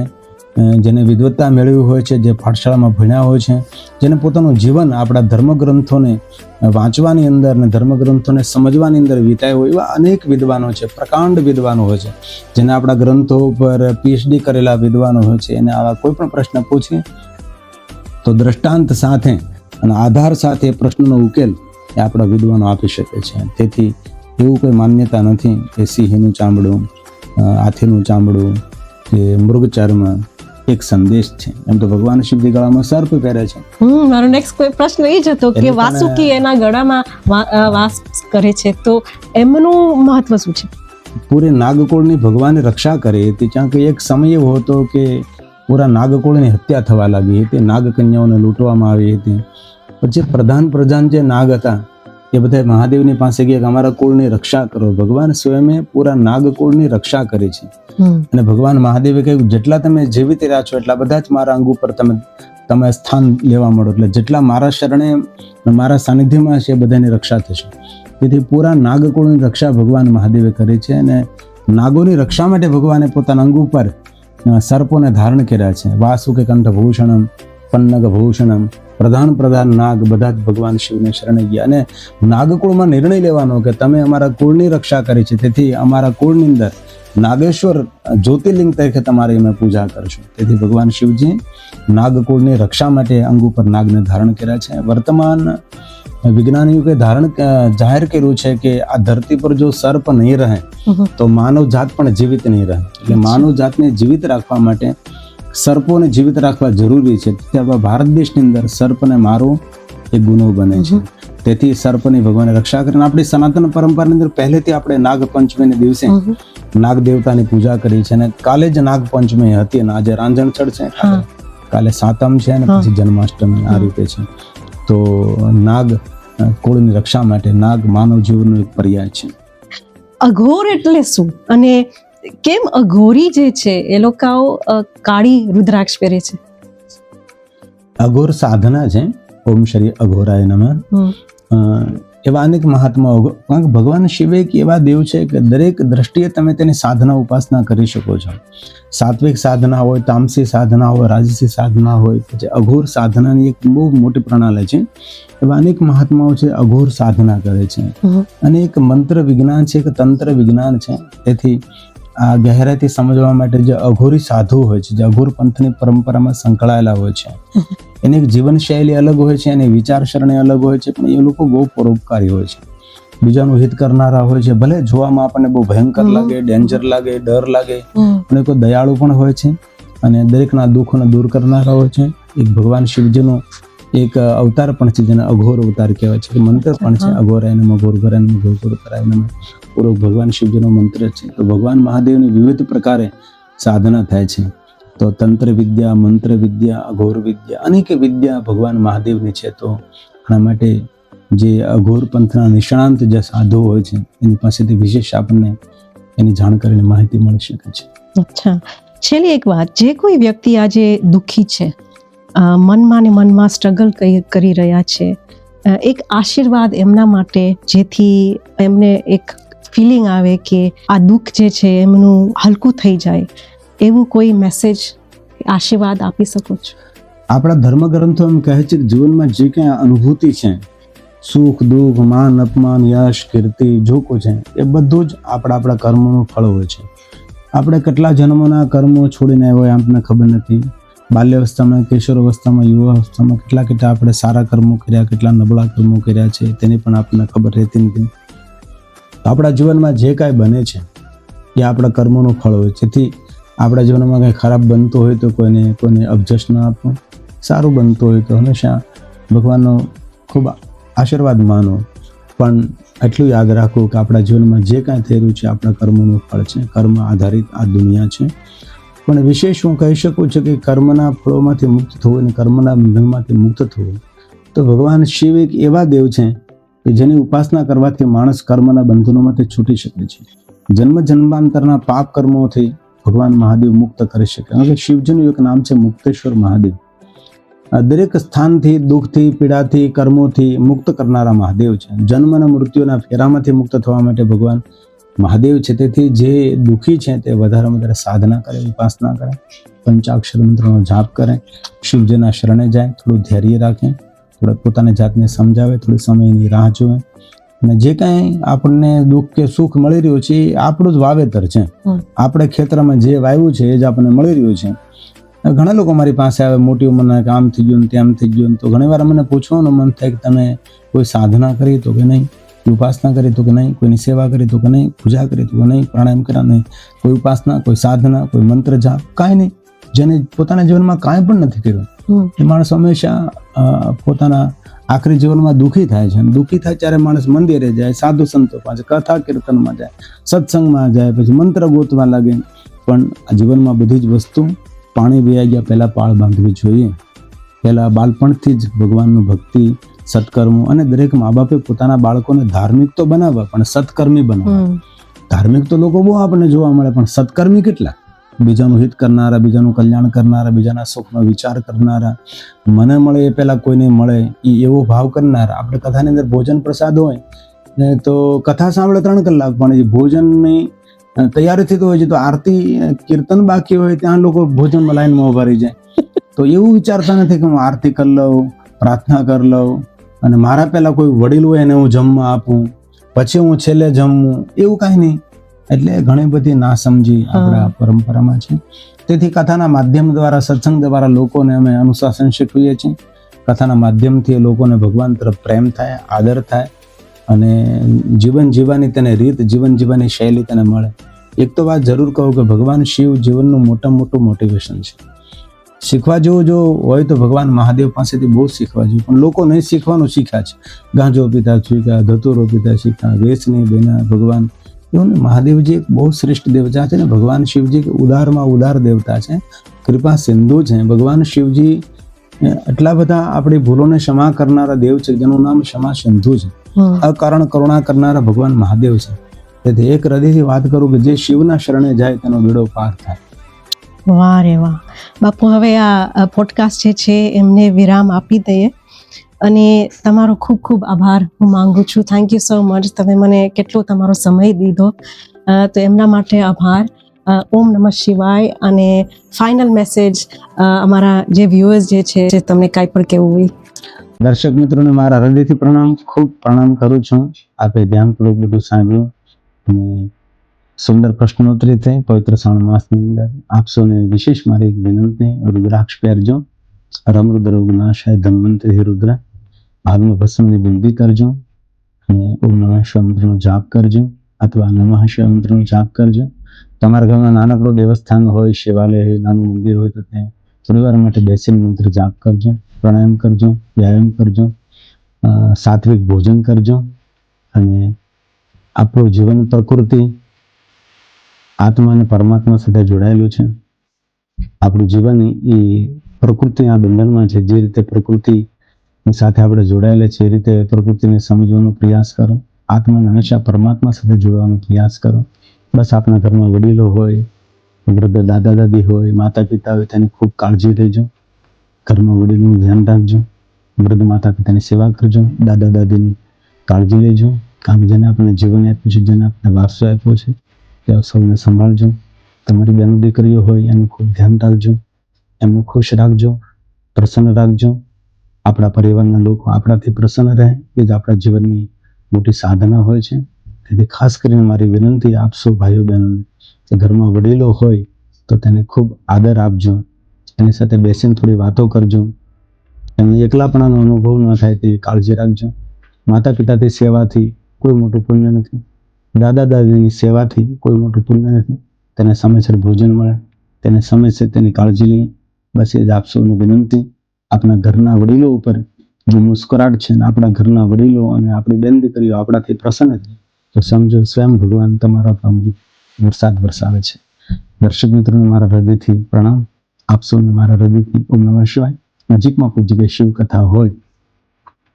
જેને વિદ્વત્તા મેળવી હોય છે, જે પાઠશાળામાં ભણ્યા હોય છે, જેને પોતાનું જીવન આપણા ધર્મગ્રંથોને વાંચવાની અંદર ને ધર્મગ્રંથોને સમજવાની અંદર વિતાય હોય, એવા અનેક વિદ્વાનો છે, પ્રકાંડ વિદ્વાનો હોય છે, જેને આપણા ગ્રંથો ઉપર PhD કરેલા વિદ્વાનો હોય છે. એને આવા કોઈ પણ પ્રશ્ન પૂછીએ તો દ્રષ્ટાંત સાથે અને આધાર સાથે પ્રશ્નનો ઉકેલ એ આપણા વિદ્વાનો આપી શકે છે. તેથી એવું કોઈ માન્યતા નથી કે સિંહનું ચામડું, હાથીનું ચામડું કે મૃગ ચર્મ એક સંદેશ છે. એમ તો ભગવાન શિવજી ગળામાં સર્પ પહેરે છે. મારો નેક્સ્ટ કોઈ પ્રશ્ન એ જ હતો કે વાસુકી એના ગળામાં વાસ કરે છે, તો એમનું મહત્વ શું છે? પૂરે નાગકુળની ભગવાને રક્ષા કરી હતી. ત્યાં કે એક સમય એવો હતો કે પૂરા નાગકુળની હત્યા થવા લાગી હતી, નાગકન્યાઓને લૂંટવામાં આવી હતી. પછી પ્રધાન જે નાગ હતા એ બધા મહાદેવની પાસે ગયા કે અમારા કુળની રક્ષા કરો. ભગવાન સ્વયં પૂરા નાગકુળની રક્ષા કરી છે. અને ભગવાન મહાદેવે કહ્યું જેટલા તમે જીવિત રહ્યા છો એટલા બધા જ મારા અંગ ઉપર તમે સ્થાન લેવા મળો, એટલે જેટલા મારા શરણે મારા સાનિધ્યમાં છે એ બધાની રક્ષા થશે. તેથી પૂરા નાગકુળની રક્ષા ભગવાન મહાદેવે કરી છે. અને નાગોની રક્ષા માટે ભગવાને પોતાના અંગ ઉપર સર્પોને ધારણ કર્યા છે. વાસુકે કંઠ ભૂષણમ, પન્નગ ભૂષણમ, પ્રધાન નાગ બધા જ ભગવાન શિવને શરણે ગયા. અને નાગકુળમાં નિર્ણય લેવાનો કે તમે અમારા કુળની રક્ષા કરી છે, તેથી અમારા કુળની અંદર નાગેશ્વર જ્યોતિર્લિંગ તરીકે તમારી અમે પૂજા કરશું. તેથી ભગવાન શિવજી નાગકુળની રક્ષા માટે અંગ ઉપર નાગને ધારણ કર્યા છે. વર્તમાન વિજ્ઞાનીઓએ જાહેર કર્યું છે કે આ ધરતી પર જો સર્પ નહીં રહે તો માનવ જાત પણ જીવિત નહીં રહે. એટલે માનવ જાતને જીવિત રાખવા માટે સર્પોને જીવિત રાખવા જરૂરી છે. ત્યારબાદ ભારત દેશની અંદર સર્પને મારવું એ ગુનો બને છે. તેથી સર્પની ભગવાને રક્ષા કરીને આપણી સનાતન પરંપરાની અંદર પહેલેથી આપણે નાગપંચમીના દિવસે નાગ દેવતાની પૂજા કરી છે. અને કાલે જ નાગપંચમી હતી અને આજે રાંઝણછડ છે, કાલે સાતમ છે અને પછી જન્માષ્ટમી આ રીતે છે. તો નાગ કુળની રક્ષા માટે નાગ માનવ જીવનનો એક પર્યાય છે. અઘોર એટલે શું અને કેમ અઘોરી જે છે એ લોકો કાળી રુદ્રાક્ષ પહેરે છે? અઘોર સાધના છે. ઓમ શ્રી અઘોરાય નમઃ. એવા અનેક મહાત્માઓ, કારણ કે ભગવાન શિવ એક એવા દેવ છે કે દરેક દ્રષ્ટિએ તમે તેની સાધના ઉપાસના કરી શકો છો. સાત્વિક સાધના હોય, તામસી સાધના હોય, રાજસી સાધના હોય, પછી અઘોર સાધનાની એક બહુ મોટી પ્રણાલી છે. એવા અનેક મહાત્માઓ છે અઘોર સાધના કરે છે. અને એક મંત્ર વિજ્ઞાન છે, એક તંત્ર વિજ્ઞાન છે. તેથી આ ગહેરાઈથી સમજવા માટે જે અઘોરી સાધુ હોય છે, જે અઘોર પંથની પરંપરામાં સંકળાયેલા હોય છે, એની એક જીવનશૈલી અલગ હોય છે, એની વિચારસરણી અલગ હોય છે, પણ એ લોકો બહુ પરોપકારી હોય છે, બીજાનું હિત કરનારા હોય છે. ભલે જોવામાં આપણને બહુ ભયંકર લાગે, ડેન્જર લાગે, ડર લાગે, પણ કોઈ દયાળુ પણ હોય છે અને દરેકના દુઃખોને દૂર કરનારા હોય છે. એક ભગવાન શિવજીનો એક અવતાર પણ છે જેને અઘોર અવતાર કહેવાય છે. મંત્ર પણ છે અઘોરાય નમઃ, અઘોર કરાય નમઃ, અઘોર કરાય નમઃ. પૂરો ભગવાન શિવજીનો મંત્ર છે. તો ભગવાન મહાદેવની વિવિધ પ્રકારે સાધના થાય છે. તો તંત્ર વિદ્યા, મંત્ર વિદ્યા, અઘોર વિદ્યા, અનેક વિદ્યા ભગવાન મહાદેવની છે. તો આના માટે જે અઘોર પંથના નિષ્ણાંત જે સાધુ હોય છે એની પાસેથી વિશેષ આપણને એની જાણકારીની માહિતી મળી શકે છે. અચ્છા, છેલ્લી એક વાત, જે કોઈ વ્યક્તિ આજે દુઃખી છે, મનમાં ને મનમાં સ્ટ્રગલ કરી રહ્યા છે, એક આશીર્વાદ એમના માટે, જેથી એમને એક ફિલિંગ આવે કે આ દુઃખ જે છે એમનું હલકું થઈ જાય, એવું કોઈ મેસેજ, આશીર્વાદ આપી શકો છો? આપણા ધર્મગ્રંથો એમ કહે છે કે જીવનમાં જે કંઈ અનુભૂતિ છે, સુખ દુઃખ, માન અપમાન, યશ કીર્તિ, જો કોઈ છે, એ બધું જ આપણા કર્મોનું ફળ હોય છે. આપણે કેટલા જન્મોના કર્મો છોડીને આવ્યા હોય આપણને ખબર નથી. બાલ્યાવસ્થામાં, કિશોરાવસ્થામાં, યુવાવસ્થામાં કેટલા આપણે સારા કર્મો કર્યા, કેટલા નબળા કર્મો કર્યા છે તેની પણ આપણને ખબર રહેતી નથી. આપણા જીવનમાં જે કાંઈ બને છે એ આપણા કર્મોનું ફળ હોય. જેથી આપણા જીવનમાં કંઈ ખરાબ બનતું હોય તો કોઈને અબજસ ન આપવું, સારું બનતું હોય તો હંમેશા ભગવાનનો ખૂબ આશીર્વાદ માનો. પણ એટલું યાદ રાખવું કે આપણા જીવનમાં જે કાંઈ થઈ રહ્યું છે આપણા કર્મોનું ફળ છે. કર્મ આધારિત આ દુનિયા છે. પણ વિશેષ હું કહી શકું છું કે કર્મના ફળોમાંથી મુક્ત થવું અને કર્મના બંધનમાંથી મુક્ત થવું, તો ભગવાન શિવ એક એવા દેવ છે કે જેની ઉપાસના કરવાથી માણસ કર્મના બંધનોમાંથી છૂટી શકે છે. જન્મ જન્માંતરના પાપ કર્મોથી ભગવાન મહાદેવ મુક્ત કરી શકે. કારણ કે શિવજીનું એક નામ છે મુક્તેશ્વર મહાદેવ. દરેક સ્થાનથી, દુઃખથી, પીડાથી, કર્મોથી મુક્ત કરનારા મહાદેવ છે. જન્મ અને મૃત્યુના ફેરામાંથી મુક્ત થવા માટે ભગવાન મહાદેવ છે. તેથી જે દુઃખી છે તે વધારે વધારે સાધના કરે, ઉપાસના કરે, પંચાક્ષર મંત્રનો જાપ કરે, શિવજીના શરણે જાય, થોડું ધૈર્ય રાખે, થોડા પોતાની જાતને સમજાવે, થોડી સમયની રાહ જોવે. અને જે કાંઈ આપણને દુઃખ કે સુખ મળી રહ્યું છે એ આપણું જ વાવેતર છે. આપણે ખેતરમાં જે વાવ્યું છે એ જ આપણને મળી રહ્યું છે. ઘણા લોકો મારી પાસે આવે મોટી ઉંમરના, કે આમ થઈ ગયું ને તેમ થઈ ગયું. તો ઘણી વાર મને પૂછવાનું મન થાય કે તમે કોઈ સાધના કરી તો કે નહીં, ઉપાસના કરી તો કે નહીં, કોઈની સેવા કરી તો કે નહીં, પૂજા કરી તો કે નહીં, પ્રાણાયામ કર્યા નહીં, કોઈ ઉપાસના, કોઈ સાધના, કોઈ મંત્ર જાપ, કાંઈ નહીં. જેને પોતાના જીવનમાં કાંઈ પણ નથી કર્યું એ માણસ હંમેશા પોતાના આખરી જીવનમાં દુઃખી થાય છે. દુઃખી થાય ત્યારે માણસ મંદિરે જાય, સાધુ સંતો પાસે, કથા કીર્તનમાં જાય, સત્સંગમાં જાય, પછી મંત્ર ગોતવા લાગે. પણ આ જીવનમાં બધી જ વસ્તુ પાણી વહી ગયા પહેલા પાળ બાંધવી જોઈએ. પહેલા બાળપણથી જ ભગવાનનું ભક્તિ, સત્કર્મો, અને દરેક મા બાપે પોતાના બાળકોને ધાર્મિક તો બનાવવા પણ સત્કર્મી બનાવવા. ધાર્મિક તો લોકો બહુ આપણને જોવા મળે, પણ સત્કર્મી કેટલા? બીજાનું હિત કરનારા, બીજાનું કલ્યાણ કરનારા, બીજાના સુખનો વિચાર કરનારા, મને મળે એ પહેલા કોઈને મળે એ એવો ભાવ કરનારા. આપણે કથાની અંદર ભોજન પ્રસાદ હોય ને તો કથા સાંભળે 3 કલાક, પણ એ ભોજનની તૈયારીથી તો હોય છે, તો આરતી કીર્તન બાકી હોય ત્યાં લોકો ભોજનમાં લાઈનમાં ઉભા રહી જાય. તો એવું વિચારતા નથી કે હું આરતી કરી લઉં, પ્રાર્થના કરી લઉં, અને મારા પહેલા કોઈ વડીલ હોય એને હું જમવા આપું, પછી હું છેલ્લે જમવું, એવું કાંઈ નહીં. એટલે ઘણી બધી ના સમજી આપણા પરંપરામાં છે. તેથી કથાના માધ્યમ દ્વારા, સત્સંગ દ્વારા લોકોને અમે અનુશાસન શીખવીએ છીએ. કથાના માધ્યમથી એ લોકોને ભગવાન તરફ પ્રેમ થાય, આદર થાય, અને જીવન જીવવાની તેને રીત, જીવન જીવવાની શૈલી તેને મળે. એક તો વાત જરૂર કહું કે ભગવાન શિવ જીવનનું મોટું મોટિવેશન છે. શીખવા જેવું જો હોય તો ભગવાન મહાદેવ પાસેથી બહુ શીખવા જેવું, પણ લોકો નહીં શીખવાનું શીખ્યા છે. ગાંજો પીતા શીખ્યા, ધતુરો પીતા શીખ્યા, વેચની બેના ભગવાન એવું ને. મહાદેવજી એક બહુ શ્રેષ્ઠ દેવતા છે ને ભગવાન શિવજી ઉદારમાં ઉદાર દેવતા છે, કૃપા સિંધુ છે. ભગવાન શિવજી એટલા બધા આપણી ભૂલોને ક્ષમા કરનારા દેવ છે જેનું નામ ક્ષમા સિંધુ છે. અકારણ કરુણા કરનારા ભગવાન મહાદેવ છે. તેથી એક હૃદયથી વાત કરું કે જે શિવના શરણે જાય તેનો બેડો પાર થાય. વાહ રે વાહ. બાપુ, હવે આ પોડકાસ્ટ જે છે એમને વિરામ આપી દઈએ, અને તમારો ખૂબ ખૂબ આભાર હું માંગુ છું. Thank you so much. તમે મને કેટલો તમારો સમય દીધો, તો એમના માટે આભાર. ઓમ નમઃ શિવાય. અને ફાઇનલ મેસેજ અમારા જે વ્યુઅર્સ જે છે તમને કાંઈ પણ કહેવું હોય. દર્શક મિત્રોને મારા હૃદયથી પ્રણામ, ખૂબ પ્રણામ કરું છું. આપે ધ્યાનપૂર્વક બધું સાંભળ્યું, અને સુંદર પ્રશ્નોત્તરી થઈ પવિત્ર શ્રાવણ માસની અંદર. આપ સૌને વિશેષ મારી એક વિનંતી, રુદ્રાક્ષ પહેરજો, રમરુદ્ર ઉગ્નાશાય ધન્વંતરી રુદ્ર, હાલમાં ભસ્મની બિંદી કરજો, અને ઓમ નમઃ શિવાય મંત્રનો જાપ કરજો, અથવા નમઃ શિવાય મંત્રનો જાપ કરજો. તમારા ઘરમાં નાનકડું દેવસ્થાન હોય, શિવાલય હોય, નાનું મંદિર હોય તો ત્યાં થોડી વાર માટે બેસીને મંત્ર જાપ કરજો, પ્રાણાયામ કરજો, વ્યાયામ કરજો, સાત્વિક ભોજન કરજો. અને આપણું જીવન પ્રકૃતિ, આત્મા અને પરમાત્મા સાથે જોડાયેલું છે. આપણું જીવન એ પ્રકૃતિના બંધનમાં છે. જે રીતે પ્રકૃતિ સાથે આપણે જોડાયેલા છે એ રીતે પ્રકૃતિને સમજવાનો પ્રયાસ કરો. આત્માને હંમેશા પરમાત્મા સાથે જોડવાનો પ્રયાસ કરો. બસ આપણા ઘરમાં વડીલો હોય, વૃદ્ધ દાદા દાદી હોય, માતા પિતા હોય, તેની ખૂબ કાળજી લેજો. ઘરમાં વડીલોનું ધ્યાન રાખજો, વૃદ્ધ માતા પિતાની સેવા કરજો, દાદા દાદીની કાળજી લેજો. કારણ કે જેને આપણે જીવન આપ્યું છે, જેને આપણે વારસો આપ્યો છે, તે સૌને સંભાળજો. તમારી બેનો દીકરીઓ હોય એનું ખૂબ ધ્યાન રાખજો, એમનું ખુશ રાખજો, પ્રસન્ન રાખજો. આપણા પરિવારના લોકો આપણાથી પ્રસન્ન રહે એ જ આપણા જીવનની મોટી સાધના હોય છે. તેથી ખાસ કરીને મારી વિનંતી આપશો ભાઈઓ બહેનોને કે ઘરમાં વડીલો હોય તો તેને ખૂબ આદર આપજો, એની સાથે બેસીને થોડી વાતો કરજો, એમને એકલાપણાનો અનુભવ ન થાય તેવી કાળજી રાખજો. માતા પિતાથી સેવાથી કોઈ મોટું પુણ્ય નથી, દાદા દાદીની સેવાથી કોઈ મોટું પુણ્ય નથી. તેને સમયસર ભોજન મળે, તેને સમયસર તેની કાળજી લઈએ, બસ એ જ આપ સૌને વિનંતી. આપણા ઘરના વડીલો ઉપર જો મુસ્કરાટ છે ને આપણા ઘરના વડીલો અને આપણી બેન દીકરીઓ આપણાથી પ્રસન્ન છે તો સમજો સ્વયં ભગવાન તમારા પર વરસાદ વરસાવે છે. દર્શક મિત્રોને મારા હૃદયથી પ્રણામ, આપ સૌને મારા હૃદયથી ઓમ નમઃ શિવાય. નજીકમાં કોઈ જગ્યાએ શિવ કથા હોય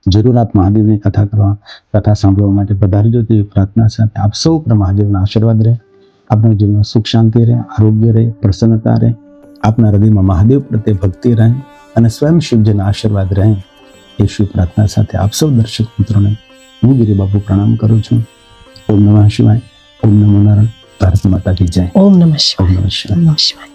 જરૂર આપ મહાદેવની કથા સાંભળવા માટે પધારજો તેવી પ્રાર્થના સાથે આપ સૌ પર મહાદેવના આશીર્વાદ રહે. આપણા જીવનમાં સુખ શાંતિ રહે, આરોગ્ય રહે, પ્રસન્નતા રહે, આપના હૃદયમાં મહાદેવ પ્રત્યે ભક્તિ રહે અને સ્વયં શિવજીના આશીર્વાદ રહે. એ શુભ પ્રાર્થના સાથે આપ સૌ દર્શક મિત્રોને હું ગિરી બાપુ પ્રણામ કરું છું. ઓમ નમઃ શિવાય. ઓમ નમો નારાયણ. ભારત માતા કી જય. ઓમ નમઃ શિવાય. ઓમ નમઃ શિવાય. નમઃ શિવાય.